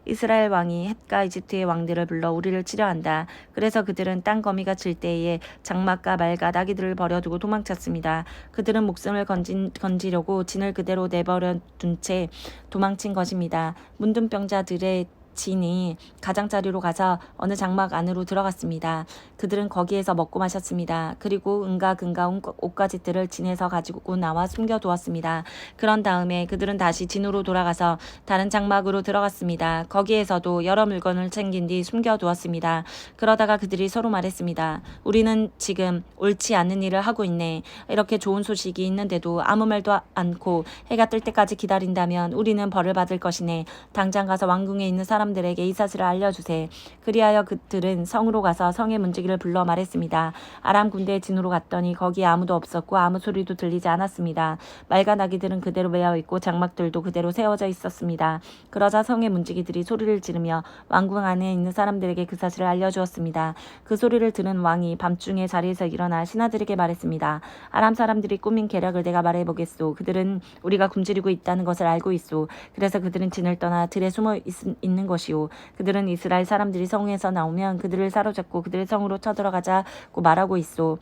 이스라엘 왕이 헷과 이집트의 왕들을 불러 우리를 치려한다. 그래서 그들은 땅거미가 질 때에 장막과 말과 나귀들을 버려두고 도망쳤습니다. 그들은 목숨을 건지려고 진을 그대로 내버려 둔 채 도망친 것입니다. 문둥병자들의 진이 가장자리로 가서 어느 장막 안으로 들어갔습니다. 그들은 거기에서 먹고 마셨습니다. 그리고 은과 금과 옷가지들을 진에서 가지고 나와 숨겨두었습니다. 그런 다음에 그들은 다시 진으로 돌아가서 다른 장막으로 들어갔습니다. 거기에서도 여러 물건을 챙긴 뒤 숨겨두었습니다. 그러다가 그들이 서로 말했습니다. 우리는 지금 옳지 않은 일을 하고 있네. 이렇게 좋은 소식이 있는데도 아무 말도 않고 해가 뜰 때까지 기다린다면 우리는 벌을 받을 것이네. 당장 가서 왕궁에 있는 사람들에게 이 사실을 알려주세. 그리하여 그들은 성으로 가서 성의 문지기를 불러 말했습니다. 아람 군대의 진으로 갔더니 거기에 아무도 없었고 아무 소리도 들리지 않았습니다. 말과 나귀들은 그대로 매어 있고 장막들도 그대로 세워져 있었습니다. 그러자 성의 문지기들이 소리를 지르며 왕궁 안에 있는 사람들에게 그 사실을 알려주었습니다. 그 소리를 들은 왕이 밤중에 자리에서 일어나 신하들에게 말했습니다. 아람 사람들이 꾸민 계략을 내가 말해보겠소. 그들은 우리가 굶주리고 있다는 것을 알고 있소. 그래서 그들은 진을 떠나 들에 숨어 있는 것이오. 그들은 이스라엘 사람들이 성에서 나오면 그들을 사로잡고 그들의 성으로 쳐들어가자고 말하고 있소.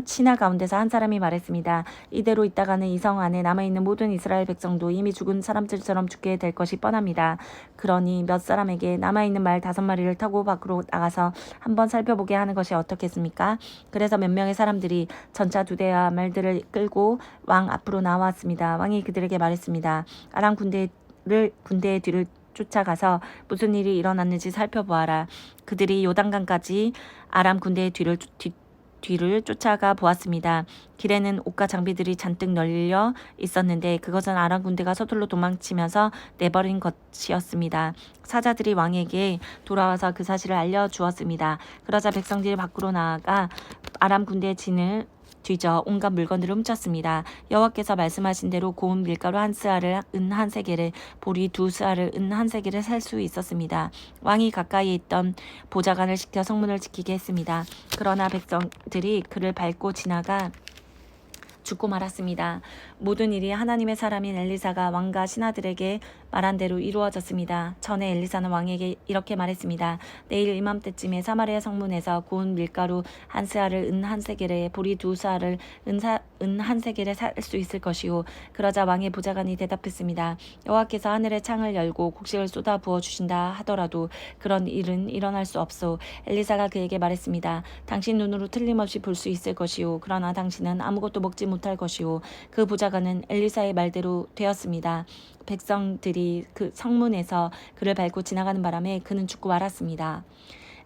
신하 가운데서 한 사람이 말했습니다. 이대로 있다가는 이 성 안에 남아있는 모든 이스라엘 백성도 이미 죽은 사람들처럼 죽게 될 것이 뻔합니다. 그러니 몇 사람에게 남아있는 말 5마리를 타고 밖으로 나가서 한번 살펴보게 하는 것이 어떻겠습니까? 그래서 몇 명의 사람들이 전차 2대와 말들을 끌고 왕 앞으로 나왔습니다. 왕이 그들에게 말했습니다. 아람 군대의 뒤를 쫓아가서 무슨 일이 일어났는지 살펴보아라. 그들이 요단강까지 아람 군대의 뒤를 쫓아가 보았습니다. 길에는 옷과 장비들이 잔뜩 널려 있었는데 그것은 아람 군대가 서둘러 도망치면서 내버린 것이었습니다. 사자들이 왕에게 돌아와서 그 사실을 알려주었습니다. 그러자 백성들이 밖으로 나아가 아람 군대의 진을 뒤져 온갖 물건들을 훔쳤습니다. 여호와께서 말씀하신 대로 고운 밀가루 한 스아를 은 한 세겔에 보리 두 스아를 은 한 세겔에 살 수 있었습니다. 왕이 가까이에 있던 보좌관을 시켜 성문을 지키게 했습니다. 그러나 백성들이 그를 밟고 지나가 죽고 말았습니다. 모든 일이 하나님의 사람인 엘리사가 왕과 신하들에게 말한 대로 이루어졌습니다. 전에 엘리사는 왕에게 이렇게 말했습니다. 내일 이맘때쯤에 사마리아 성문에서 고운 밀가루 한 스아를 은 한 세겔에 보리 두 스아를 은 한 세겔에 살 수 있을 것이요. 그러자 왕의 보좌관이 대답했습니다. 여호와께서 하늘의 창을 열고 곡식을 쏟아 부어 주신다 하더라도 그런 일은 일어날 수 없소. 엘리사가 그에게 말했습니다. 당신 눈으로 틀림없이 볼 수 있을 것이요. 그러나 당신은 아무것도 먹지 못할 것이요. 그 보좌관은 엘리사의 말대로 되었습니다. 백성들이 그 성문에서 그를 밟고 지나가는 바람에 그는 죽고 말았습니다.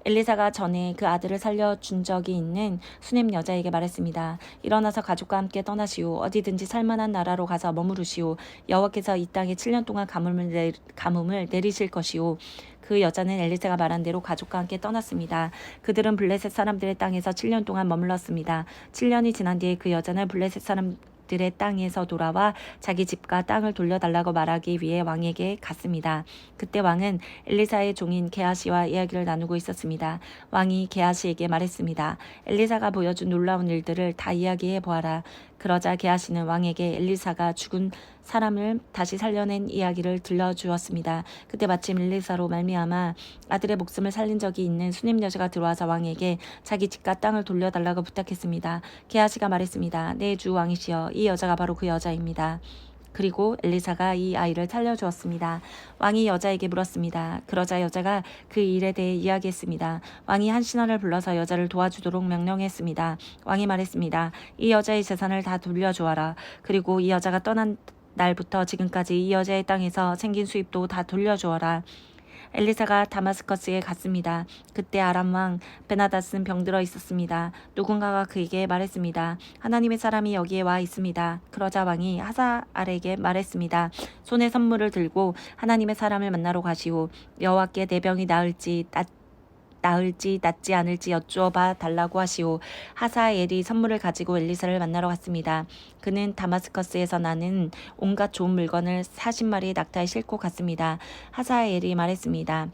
엘리사가 전에 그 아들을 살려준 적이 있는 수넴 여자에게 말했습니다. 일어나서 가족과 함께 떠나시오. 어디든지 살만한 나라로 가서 머무르시오. 여호와께서 이 땅에 7년 동안 가뭄을 내리실 것이오. 그 여자는 엘리사가 말한 대로 가족과 함께 떠났습니다. 그들은 블레셋 사람들의 땅에서 7년 동안 머물렀습니다. 7년이 지난 뒤에 그 여자는 블레셋 사람들의 땅에서 돌아와 자기 집과 땅을 돌려달라고 말하기 위해 왕에게 갔습니다. 그때 왕은 엘리사의 종인 게하시와 이야기를 나누고 있었습니다. 왕이 게하시에게 말했습니다. 엘리사가 보여준 놀라운 일들을 다 이야기해 보아라. 그러자 게하시는 왕에게 엘리사가 죽은 사람을 다시 살려낸 이야기를 들려주었습니다. 그때 마침 엘리사로 말미암아 아들의 목숨을 살린 적이 있는 수넴 여자가 들어와서 왕에게 자기 집과 땅을 돌려달라고 부탁했습니다. 게하시가 말했습니다. 네, 주 왕이시여, 이 여자가 바로 그 여자입니다. 그리고 엘리사가 이 아이를 살려주었습니다. 왕이 여자에게 물었습니다. 그러자 여자가 그 일에 대해 이야기했습니다. 왕이 한 신하를 불러서 여자를 도와주도록 명령했습니다. 왕이 말했습니다. 이 여자의 재산을 다 돌려주어라. 그리고 이 여자가 떠난 날부터 지금까지 이 여자의 땅에서 생긴 수입도 다 돌려주어라. 엘리사가 다마스커스에 갔습니다. 그때 아람 왕 베나닷은 병들어 있었습니다. 누군가가 그에게 말했습니다. 하나님의 사람이 여기에 와 있습니다. 그러자 왕이 하사알에게 말했습니다. 손에 선물을 들고 하나님의 사람을 만나러 가시오. 여호와께 내 병이 나을지 낫지 않을지 여쭈어봐 달라고 하시오. 하사엘이 선물을 가지고 엘리사를 만나러 갔습니다. 그는 다마스커스에서 나는 온갖 좋은 물건을 40마리 낙타에 싣고 갔습니다. 하사엘이 말했습니다.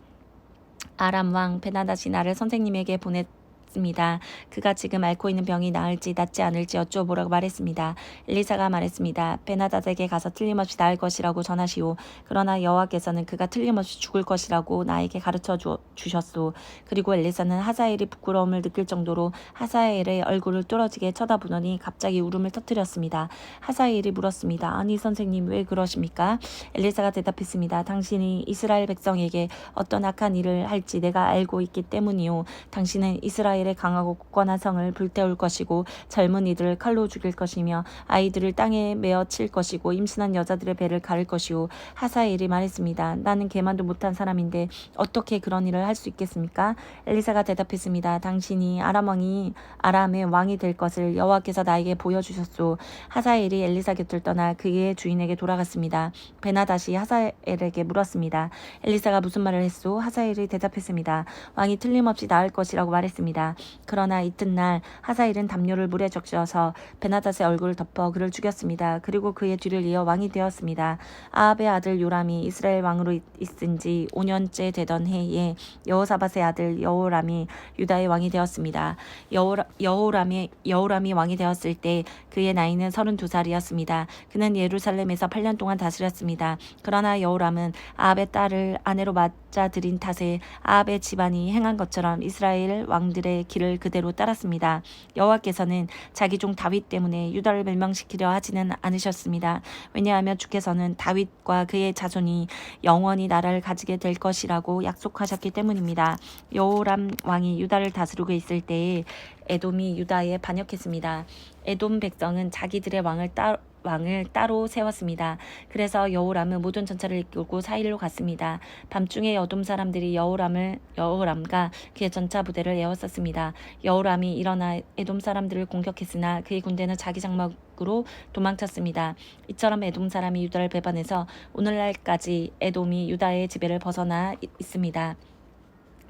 아람 왕 베나닷이 나를 선생님에게 보냈습니다. 그가 지금 앓고 있는 병이 나을지 낫지 않을지 여쭈어보라고 말했습니다. 엘리사가 말했습니다. 베나닷에게 가서 틀림없이 나을 것이라고 전하시오. 그러나 여호와께서는 그가 틀림없이 죽을 것이라고 나에게 가르쳐 주셨소. 그리고 엘리사는 하사엘이 부끄러움을 느낄 정도로 하사엘의 얼굴을 뚫어지게 쳐다보더니 갑자기 울음을 터뜨렸습니다. 하사엘이 물었습니다. 아니 선생님, 왜 그러십니까? 엘리사가 대답했습니다. 당신이 이스라엘 백성에게 어떤 악한 일을 할지 내가 알고 있기 때문이요. 당신은 이스라엘의 강하고 굳건한 성을 불태울 것이고 젊은 이들을 칼로 죽일 것이며 아이들을 땅에 메어 칠 것이고 임신한 여자들의 배를 가를 것이요. 하사엘이 말했습니다. 나는 개만도 못한 사람인데 어떻게 그런 일을 할 수 있겠습니까? 엘리사가 대답했습니다. 당신이 아람의 왕이 될 것을 여호와께서 나에게 보여주셨소. 하사엘이 엘리사 곁을 떠나 그의 주인에게 돌아갔습니다. 베나닷이 하사엘에게 물었습니다. 엘리사가 무슨 말을 했소? 하사엘이 대답했습니다. 왕이 틀림없이 나을 것이라고 말했습니다. 그러나 이튿날 하사엘은 담요를 물에 적셔서 베나닷의 얼굴을 덮어 그를 죽였습니다. 그리고 그의 뒤를 이어 왕이 되었습니다. 아합의 아들 요람이 이스라엘 왕으로 있은 지 5년째 되던 해에 여호사밧의 아들 여호람이 유다의 왕이 되었습니다. 여호람이 왕이 되었을 때 그의 나이는 32살이었습니다. 그는 예루살렘에서 8년 동안 다스렸습니다. 그러나 여호람은 아합의 딸을 아내로 맞아들인 탓에 아합의 집안이 행한 것처럼 이스라엘 왕들의 길을 그대로 따랐습니다. 여호와께서는 자기 종 다윗 때문에 유다를 멸망시키려 하지는 않으셨습니다. 왜냐하면 주께서는 다윗과 그의 자손이 영원히 나라를 가지게 될 것이라고 약속하셨기 때문입니다. 여호람 왕이 유다를 다스리고 있을 때에 에돔이 유다에 반역했습니다. 에돔 백성은 자기들의 왕을 따로 세웠습니다. 그래서 여호람은 모든 전차를 이끌고 사일로 갔습니다. 밤중에 에돔 사람들이 여호람과 그의 전차 부대를 에워쌌습니다. 여호람이 일어나 에돔 사람들을 공격했으나 그의 군대는 자기 장막으로 도망쳤습니다. 이처럼 에돔 사람이 유다를 배반해서 오늘날까지 에돔이 유다의 지배를 벗어나 있습니다.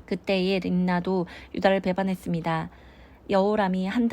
그때에 림나도 유다를 배반했습니다. 여호람이 한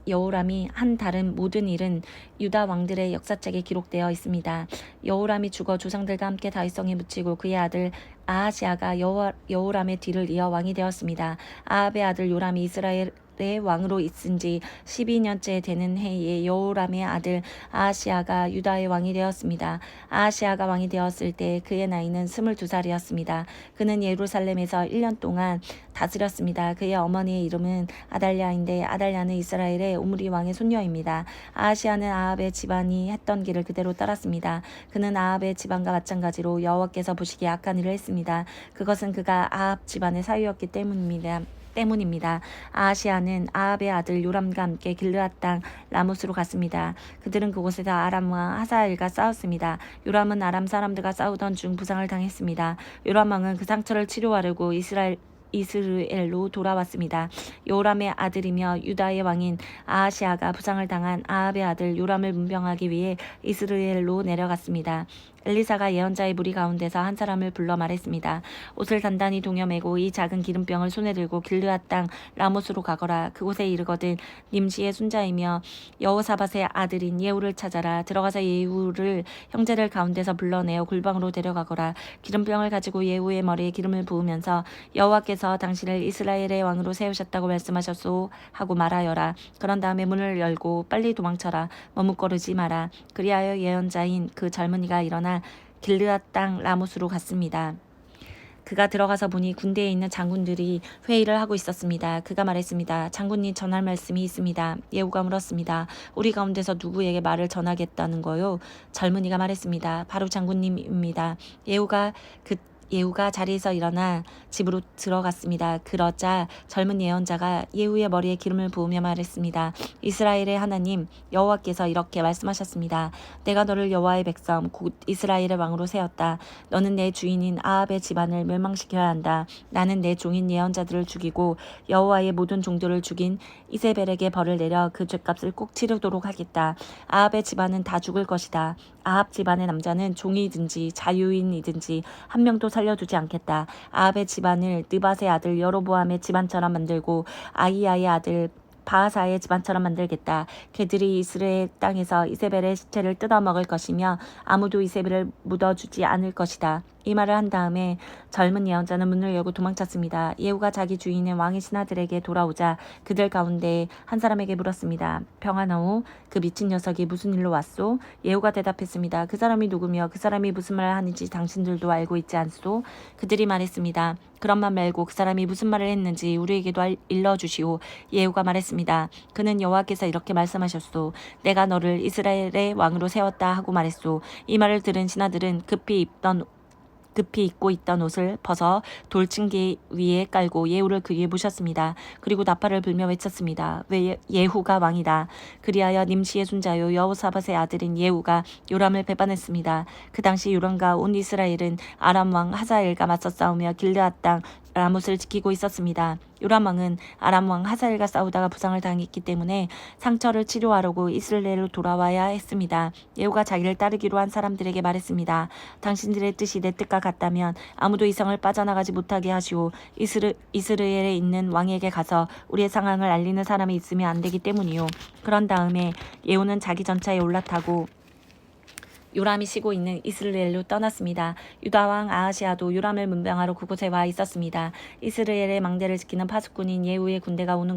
여호람이 한 다른 모든 일은 유다 왕들의 역사책에 기록되어 있습니다. 여호람이 죽어 조상들과 함께 다윗성에 묻히고 그의 아들 아하시아가 여호람의 뒤를 이어 왕이 되었습니다. 아합의 아들 요람이 이스라엘의 왕으로 있은 지 12년째 되는 해에 여호람의 아들 아하시아가 유다의 왕이 되었습니다. 아하시아가 왕이 되었을 때 그의 나이는 22살이었습니다. 그는 예루살렘에서 1년 동안 다스렸습니다. 그의 어머니의 이름은 아달랴인데 아달랴는 이스라엘의 오므리 왕의 손녀입니다. 아하시아는 아합의 집안이 했던 길을 그대로 따랐습니다. 그는 아합의 집안과 마찬가지로 여호와께서 보시기에 악한 일을 했습니다. 그것은 그가 아합 집안의 사위였기 때문입니다. 아하시아는 아합의 아들 요람과 함께 길르앗 땅 라못으로 갔습니다. 그들은 그곳에서 아람 왕 하사엘과 싸웠습니다. 요람은 아람 사람들과 싸우던 중 부상을 당했습니다. 요람 왕은 그 상처를 치료하려고 이스르엘로 돌아왔습니다. 요람의 아들이며 유다의 왕인 아하시아가 부상을 당한 아합의 아들 요람을 문병하기 위해 이스르엘로 내려갔습니다. 엘리사가 예언자의 무리 가운데서 한 사람을 불러 말했습니다. 옷을 단단히 동여매고 이 작은 기름병을 손에 들고 길르앗 땅 라못으로 가거라. 그곳에 이르거든 님시의 손자이며 여호사밧의 아들인 예후를 찾아라. 들어가서 예후를 형제들 가운데서 불러내어 골방으로 데려가거라. 기름병을 가지고 예후의 머리에 기름을 부으면서 여호와께서 당신을 이스라엘의 왕으로 세우셨다고 말씀하셨소 하고 말하여라. 그런 다음에 문을 열고 빨리 도망쳐라. 머뭇거리지 마라. 그리하여 예언자인 그 젊은이가 일어나 길르앗 땅 라못으로 갔습니다. 그가 들어가서 보니 군대에 있는 장군들이 회의를 하고 있었습니다. 그가 말했습니다. 장군님, 전할 말씀이 있습니다. 예후가 물었습니다. 우리 가운데서 누구에게 말을 전하겠다는 거요? 젊은이가 말했습니다. 바로 장군님입니다. 예후가 자리에서 일어나 집으로 들어갔습니다. 그러자 젊은 예언자가 예후의 머리에 기름을 부으며 말했습니다. 이스라엘의 하나님 여호와께서 이렇게 말씀하셨습니다. 내가 너를 여호와의 백성 곧 이스라엘의 왕으로 세웠다. 너는 내 주인인 아합의 집안을 멸망시켜야 한다. 나는 내 종인 예언자들을 죽이고 여호와의 모든 종들을 죽인 이세벨에게 벌을 내려 그 죄값을 꼭 치르도록 하겠다. 아합의 집안은 다 죽을 것이다. 아합 집안의 남자는 종이든지 자유인이든지 한 명도 살려두지 않겠다. 아합의 집안을 느밧의 아들 여로보암의 집안처럼 만들고 아히야의 아들 바하사의 집안처럼 만들겠다. 그들이 이스라엘 땅에서 이세벨의 시체를 뜯어먹을 것이며 아무도 이세벨을 묻어주지 않을 것이다. 이 말을 한 다음에 젊은 예언자는 문을 열고 도망쳤습니다. 예후가 자기 주인의 왕의 신하들에게 돌아오자 그들 가운데 한 사람에게 물었습니다. 평안하오? 그 미친 녀석이 무슨 일로 왔소? 예후가 대답했습니다. 그 사람이 누구며 그 사람이 무슨 말을 하는지 당신들도 알고 있지 않소? 그들이 말했습니다. 그런 말 말고 그 사람이 무슨 말을 했는지 우리에게도 일러주시오. 예후가 말했습니다. 그는 여호와께서 이렇게 말씀하셨소. 내가 너를 이스라엘의 왕으로 세웠다 하고 말했소. 이 말을 들은 신하들은 급히 입고 있던 옷을 벗어 돌층계 위에 깔고 예후를 그 위에 모셨습니다. 그리고 나팔을 불며 외쳤습니다. 왜 예후가 왕이다. 그리하여 님시의 손자요 여호사밧의 아들인 예후가 요람을 배반했습니다. 그 당시 요람과 온 이스라엘은 아람 왕 하사엘과 맞서 싸우며 길르앗 땅 라못을 지키고 있었습니다. 요람 왕은 아람 왕 하사엘과 싸우다가 부상을 당했기 때문에 상처를 치료하려고 이스라엘로 돌아와야 했습니다. 예후가 자기를 따르기로 한 사람들에게 말했습니다. 당신들의 뜻이 내 뜻과 같다면 아무도 이 성을 빠져나가지 못하게 하시오. 이스라엘에 있는 왕에게 가서 우리의 상황을 알리는 사람이 있으면 안 되기 때문이요. 그런 다음에 예후는 자기 전차에 올라타고 요람이 쉬고 있는 이스라엘로 떠났습니다. 유다 왕 아하시아도 요람을 문병하러 그곳에 와 있었습니다. 이스라엘의 망대를 지키는 파수꾼인 예후의 군대가 오는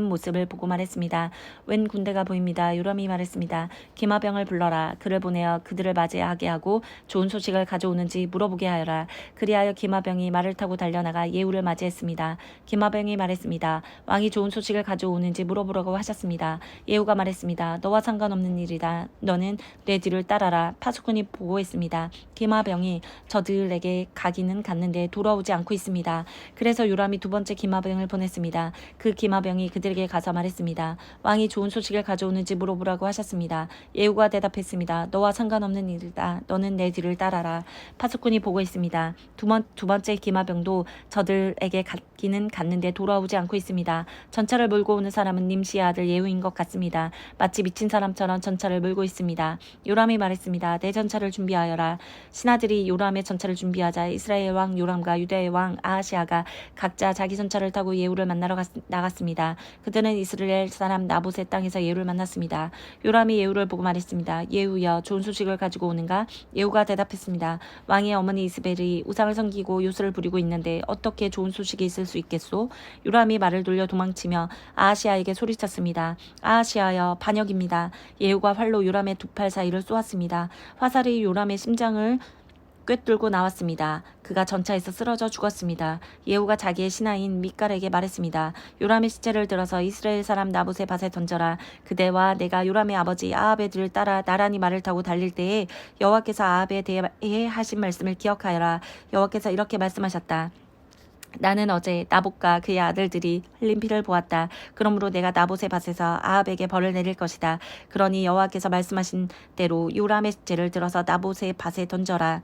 모습을 보고 말했습니다. 웬 군대가 보입니다. 요람이 말했습니다. 기마병을 불러라. 그를 보내어 그들을 맞이하게 하고 좋은 소식을 가져오는지 물어보게 하여라. 그리하여 기마병이 말을 타고 달려나가 예후를 맞이했습니다. 기마병이 말했습니다. 왕이 좋은 소식을 가져오는지 물어보라고 하셨습니다. 예후가 말했습니다. 너와 상관없는 일이다. 너는 내 뒤를 따라라. 파수꾼이 보고했습니다. 기마병이 저들에게 가기는 갔는데 돌아오지 않고 있습니다. 그래서 요람이 두 번째 기마병을 보냈습니다. 그 기마병이 그들에게 가서 말했습니다. 왕이 좋은 소식을 가져오는지 물어보라고 하셨습니다. 예후가 대답했습니다. 너와 상관없는 일이다. 너는 내 뒤를 따라라. 파수꾼이 보고 있습니다. 두 번째 기마병도 저들에게 가기는 갔는데 돌아오지 않고 있습니다. 전차를 몰고 오는 사람은 님시의 아들 예후인 것 같습니다. 마치 미친 사람처럼 전차를 몰고 있습니다. 요람이 말했습니다. 내 전차를 준비하여라. 신하들이 요람의 전차를 준비하자 이스라엘 왕 요람과 유다의 왕 아하시아가 각자 자기 전차를 타고 예후를 만나러 나갔습니다. 그들은 이스라엘 사람 나봇의 땅에서 예후를 만났습니다. 요람이 예후를 보고 말했습니다. 예후여, 좋은 소식을 가지고 오는가? 예후가 대답했습니다. 왕의 어머니 이스벨이 우상을 섬기고 요술을 부리고 있는데 어떻게 좋은 소식이 있을 수 있겠소? 요람이 말을 돌려 도망치며 아하시아에게 소리쳤습니다. 아하시아여, 반역입니다. 예후가 활로 요람의 두 팔 사이를 쏘았습니다. 화살이 요람의 심장을 꿰뚫고 나왔습니다. 그가 전차에서 쓰러져 죽었습니다. 예후가 자기의 신하인 미갈에게 말했습니다. 요람의 시체를 들어서 이스라엘 사람 나봇의 밭에 던져라. 그대와 내가 요람의 아버지 아합의 뒤를 따라 나란히 말을 타고 달릴 때에 여호와께서 아합에 대해 하신 말씀을 기억하여라. 여호와께서 이렇게 말씀하셨다. 나는 어제 나봇과 그의 아들들이 흘린 피를 보았다. 그러므로 내가 나봇의 밭에서 아합에게 벌을 내릴 것이다. 그러니 여호와께서 말씀하신 대로 요람의 시체를 들어서 나봇의 밭에 던져라.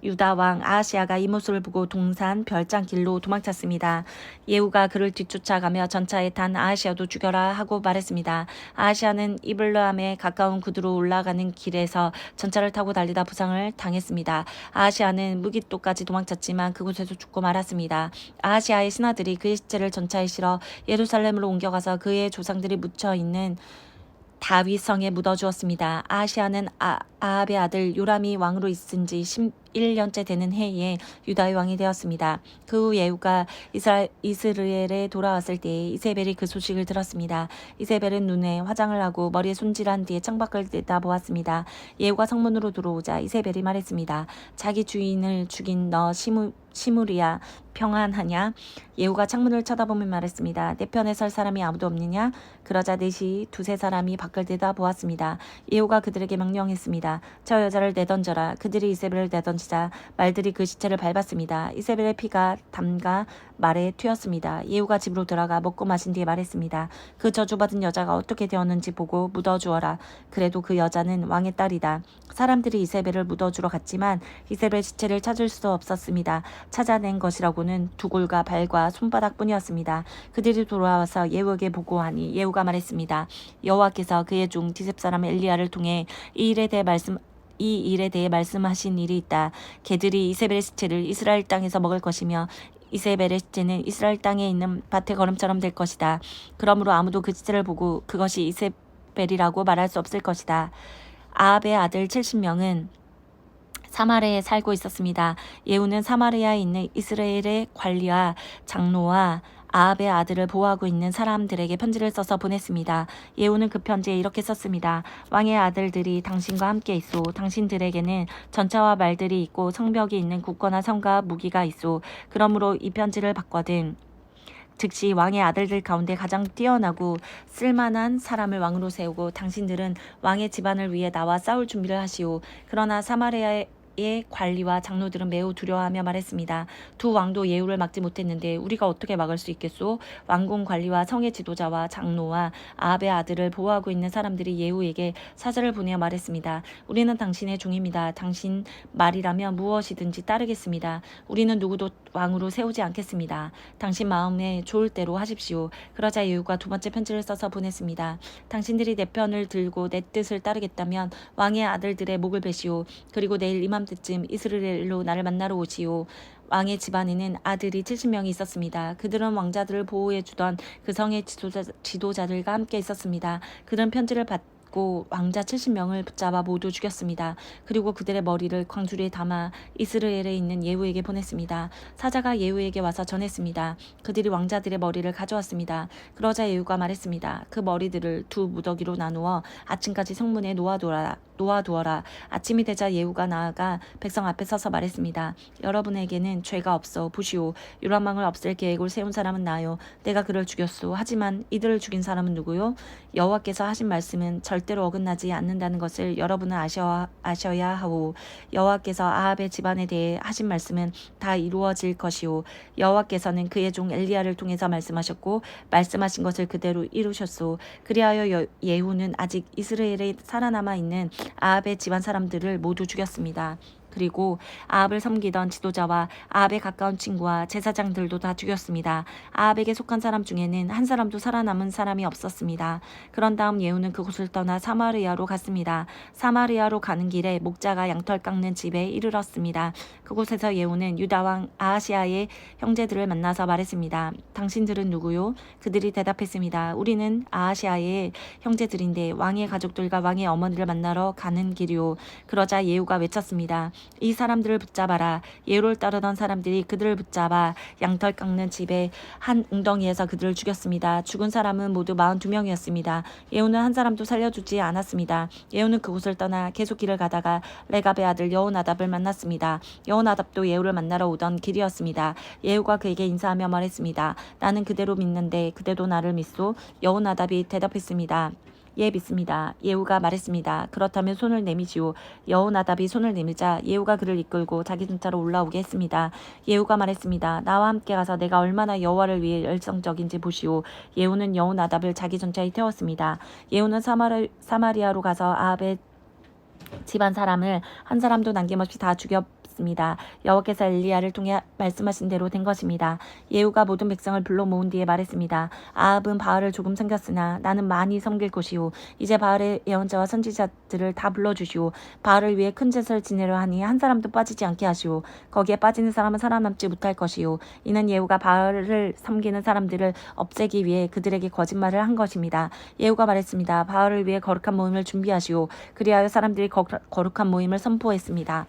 유다 왕 아하시아가 이 모습을 보고 동산 별장길로 도망쳤습니다. 예후가 그를 뒤쫓아가며 전차에 탄 아하시아도 죽여라 하고 말했습니다. 아하시아는 이블람에 가까운 구두로 올라가는 길에서 전차를 타고 달리다 부상을 당했습니다. 아하시아는 무깃도까지 도망쳤지만 그곳에서 죽고 말았습니다. 아하시아의 신하들이 그의 시체를 전차에 실어 예루살렘으로 옮겨가서 그의 조상들이 묻혀있는 다윗성에 묻어주었습니다. 아하시아는 아합의 아들 요람이 왕으로 있은 지 11년째 되는 해에 유다의 왕이 되었습니다. 그 후 예후가 이스라엘에 돌아왔을 때에 이세벨이 그 소식을 들었습니다. 이세벨은 눈에 화장을 하고 머리에 손질한 뒤에 창밖을 내다보았습니다. 예후가 성문으로 들어오자 이세벨이 말했습니다. 자기 주인을 죽인 너 시므리야, 평안하냐? 예후가 창문을 쳐다보며 말했습니다. 내 편에 설 사람이 아무도 없느냐? 그러자 넷이 두세 사람이 밖을 내다보았습니다. 예후가 그들에게 명령했습니다. 저 여자를 내던져라. 그들이 이세벨을 내던지자 말들이 그 시체를 밟았습니다. 이세벨의 피가 담가 말에 튀었습니다. 예후가 집으로 들어가 먹고 마신 뒤에 말했습니다. 그 저주받은 여자가 어떻게 되었는지 보고 묻어주어라. 그래도 그 여자는 왕의 딸이다. 사람들이 이세벨을 묻어주러 갔지만 이세벨 시체를 찾을 수 없었습니다. 찾아낸 것이라고는 두골과 발과 손바닥뿐이었습니다. 그들이 돌아와서 예후에게 보고하니 예후가 말했습니다. 여호와께서 그의 종 디셉 사람 엘리야를 통해 이 일에 대해 말씀하신 일이 있다. 개들이 이세벨의 시체를 이스라엘 땅에서 먹을 것이며 이세벨의 시체는 이스라엘 땅에 있는 밭의 거름처럼 될 것이다. 그러므로 아무도 그 시체를 보고 그것이 이세벨이라고 말할 수 없을 것이다. 아합의 아들 70명은 사마리아에 살고 있었습니다. 예후는 사마리아에 있는 이스라엘의 관리와 장로와 아합의 아들을 보호하고 있는 사람들에게 편지를 써서 보냈습니다. 예후는 그 편지에 이렇게 썼습니다. 왕의 아들들이 당신과 함께 있소. 당신들에게는 전차와 말들이 있고 성벽이 있는 국거나 성과 무기가 있소. 그러므로 이 편지를 받거든 즉시 왕의 아들들 가운데 가장 뛰어나고 쓸만한 사람을 왕으로 세우고 당신들은 왕의 집안을 위해 나와 싸울 준비를 하시오. 그러나 사마리아의 관리와 장로들은 매우 두려워하며 말했습니다. 두 왕도 예후를 막지 못했는데 우리가 어떻게 막을 수 있겠소? 왕궁 관리와 성의 지도자와 장로와 아합의 아들을 보호하고 있는 사람들이 예후에게 사절을 보내어 말했습니다. 우리는 당신의 종입니다. 당신 말이라면 무엇이든지 따르겠습니다. 우리는 누구도 왕으로 세우지 않겠습니다. 당신 마음에 좋을 대로 하십시오. 그러자 예후가 두 번째 편지를 써서 보냈습니다. 당신들이 내 편을 들고 내 뜻을 따르겠다면 왕의 아들들의 목을 베시오. 그리고 내일 이맘때쯤 이스라엘로 나를 만나러 오시오. 왕의 집안에는 아들이 70명이 있었습니다. 그들은 왕자들을 보호해주던 그 성의 지도자들과 함께 있었습니다. 그들은 편지를 받고 왕자 70명을 붙잡아 모두 죽였습니다. 그리고 그들의 머리를 광주리에 담아 이스라엘에 있는 예후에게 보냈습니다. 사자가 예후에게 와서 전했습니다. 그들이 왕자들의 머리를 가져왔습니다. 그러자 예후가 말했습니다. 그 머리들을 두 무더기로 나누어 아침까지 성문에 놓아두어라. 아침이 되자 예후가 나아가 백성 앞에 서서 말했습니다. 여러분에게는 죄가 없어 보시오. 요람 왕을 없앨 계획을 세운 사람은 나요. 내가 그를 죽였소. 하지만 이들을 죽인 사람은 누구요? 여호와께서 하신 말씀은 절대로 어긋나지 않는다는 것을 여러분은 아셔야 하오. 여호와께서 아합의 집안에 대해 하신 말씀은 다 이루어질 것이오. 여호와께서는 그의 종 엘리야를 통해서 말씀하셨고 말씀하신 것을 그대로 이루셨소. 그리하여 예후는 아직 이스라엘에 살아남아 있는 아합의 집안 사람들을 모두 죽였습니다. 그리고 아합을 섬기던 지도자와 아합의 가까운 친구와 제사장들도 다 죽였습니다. 아합에게 속한 사람 중에는 한 사람도 살아남은 사람이 없었습니다. 그런 다음 예후는 그곳을 떠나 사마리아로 갔습니다. 사마리아로 가는 길에 목자가 양털 깎는 집에 이르렀습니다. 그곳에서 예후는 유다 왕 아하시아의 형제들을 만나서 말했습니다. 당신들은 누구요? 그들이 대답했습니다. 우리는 아하시아의 형제들인데 왕의 가족들과 왕의 어머니를 만나러 가는 길이요. 그러자 예후가 외쳤습니다. 이 사람들을 붙잡아라. 예후를 따르던 사람들이 그들을 붙잡아 양털 깎는 집의 한 웅덩이에서 그들을 죽였습니다. 죽은 사람은 모두 42명이었습니다. 예후는 한 사람도 살려주지 않았습니다. 예후는 그곳을 떠나 계속 길을 가다가 레갑의 아들 여호나답을 만났습니다. 여호나답도 예후를 만나러 오던 길이었습니다. 예후가 그에게 인사하며 말했습니다. 나는 그대로 믿는데 그대도 나를 믿소? 여호나답이 대답했습니다. 예, 믿습니다. 예후가 말했습니다. 그렇다면 손을 내미시오. 여호나답이 손을 내밀자 예후가 그를 이끌고 자기 전차로 올라오게 했습니다. 예후가 말했습니다. 나와 함께 가서 내가 얼마나 여호와를 위해 열성적인지 보시오. 예후는 여호나답을 자기 전차에 태웠습니다. 예후는 사마리아로 가서 아합의 집안 사람을 한 사람도 남김없이 다 죽였습니다. 여호와께서 엘리야를 통해 말씀하신 대로 된 것입니다. 예후가 모든 백성을 불러 모은 뒤에 말했습니다. 아합은 바알을 조금 섬겼으나 나는 많이 섬길 것이오. 이제 바알의 예언자와 선지자들을 다 불러주시오. 바알을 위해 큰 제사를 지내려 하니 한 사람도 빠지지 않게 하시오. 거기에 빠지는 사람은 살아남지 못할 것이오. 이는 예후가 바알을 섬기는 사람들을 없애기 위해 그들에게 거짓말을 한 것입니다. 예후가 말했습니다. 바알을 위해 거룩한 모임을 준비하시오. 그리하여 사람들이 거룩한 모임을 선포했습니다.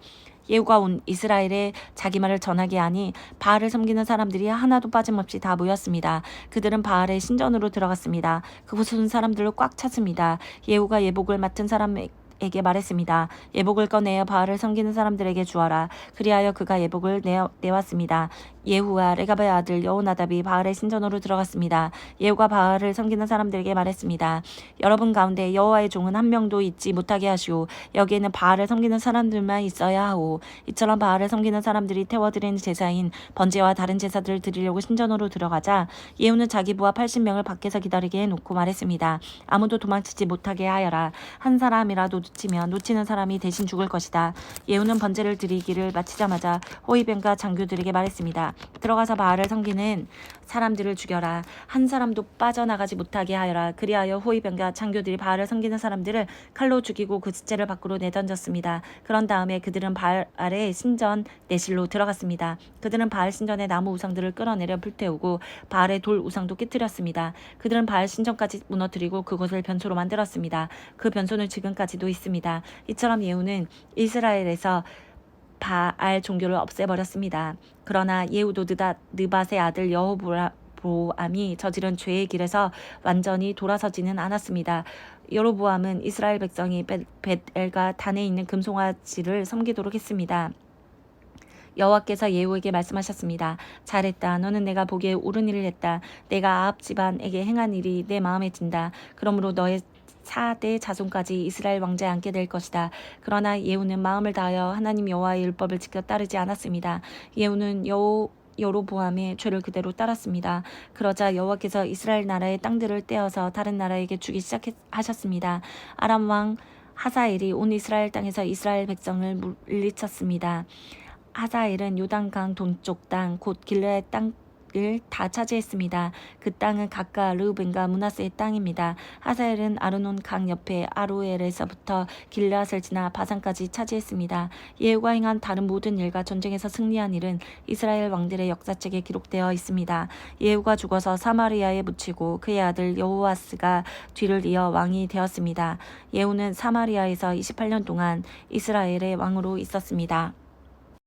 예후가 온 이스라엘에 자기 말을 전하게 하니 바알을 섬기는 사람들이 하나도 빠짐없이 다 모였습니다. 그들은 바알의 신전으로 들어갔습니다. 그곳은 사람들로 꽉 찼습니다. 예후가 예복을 맡은 사람에게 말했습니다. 예복을 꺼내어 바알을 섬기는 사람들에게 주어라. 그리하여 그가 예복을 내왔습니다. 예후와 레갑의 아들 여호나답이 바알의 신전으로 들어갔습니다. 예후가 바알을 섬기는 사람들에게 말했습니다. 여러분 가운데 여호와의 종은 한 명도 있지 못하게 하시오. 여기에는 바알을 섬기는 사람들만 있어야 하오. 이처럼 바알을 섬기는 사람들이 태워드리는 제사인 번제와 다른 제사들을 드리려고 신전으로 들어가자 예후는 자기 부하 80명을 밖에서 기다리게 해놓고 말했습니다. 아무도 도망치지 못하게 하여라. 한 사람이라도 놓치면 놓치는 사람이 대신 죽을 것이다. 예후는 번제를 드리기를 마치자마자 호위병과 장교들에게 말했습니다. 들어가서 바알을 섬기는 사람들을 죽여라. 한 사람도 빠져나가지 못하게 하여라. 그리하여 호위병과 장교들이 바알을 섬기는 사람들을 칼로 죽이고 그 시체를 밖으로 내던졌습니다. 그런 다음에 그들은 바알의 신전 내실로 들어갔습니다. 그들은 바알 신전의 나무 우상들을 끌어내려 불태우고 바알의 돌 우상도 깨뜨렸습니다. 그들은 바알 신전까지 무너뜨리고 그곳을 변소로 만들었습니다. 그 변소는 지금까지도 있습니다. 이처럼 예후는 이스라엘에서 바알 종교를 없애버렸습니다. 그러나 예후도 느밧의 아들 여로보암이 저지른 죄의 길에서 완전히 돌아서지는 않았습니다. 여로보암은 이스라엘 백성이 벳엘과 단에 있는 금송아지를 섬기도록 했습니다. 여호와께서 예후에게 말씀하셨습니다. 잘했다. 너는 내가 보기에 옳은 일을 했다. 내가 아합 집안에게 행한 일이 내 마음에 든다. 그러므로 너의 4대 자손까지 이스라엘 왕자에 앉게 될 것이다. 그러나 예후는 마음을 다하여 하나님 여호와의 율법을 지켜 따르지 않았습니다. 예후는 여로보암의 죄를 그대로 따랐습니다. 그러자 여호와께서 이스라엘 나라의 땅들을 떼어서 다른 나라에게 주기 시작하셨습니다. 아람 왕 하사엘이 온 이스라엘 땅에서 이스라엘 백성을 물리쳤습니다. 하사엘은 요단강 동쪽 땅 곧 길르앗 땅을 다 차지했습니다. 그 땅은 각각 르우벤과 므낫세의 땅입니다. 하사엘은 아르논 강 옆에 아로엘에서부터 길르앗을 지나 바산까지 차지했습니다. 예후가 행한 다른 모든 일과 전쟁에서 승리한 일은 이스라엘 왕들의 역사책에 기록되어 있습니다. 예후가 죽어서 사마리아에 묻히고 그의 아들 여호아스가 뒤를 이어 왕이 되었습니다. 예후는 사마리아에서 28년 동안 이스라엘의 왕으로 있었습니다.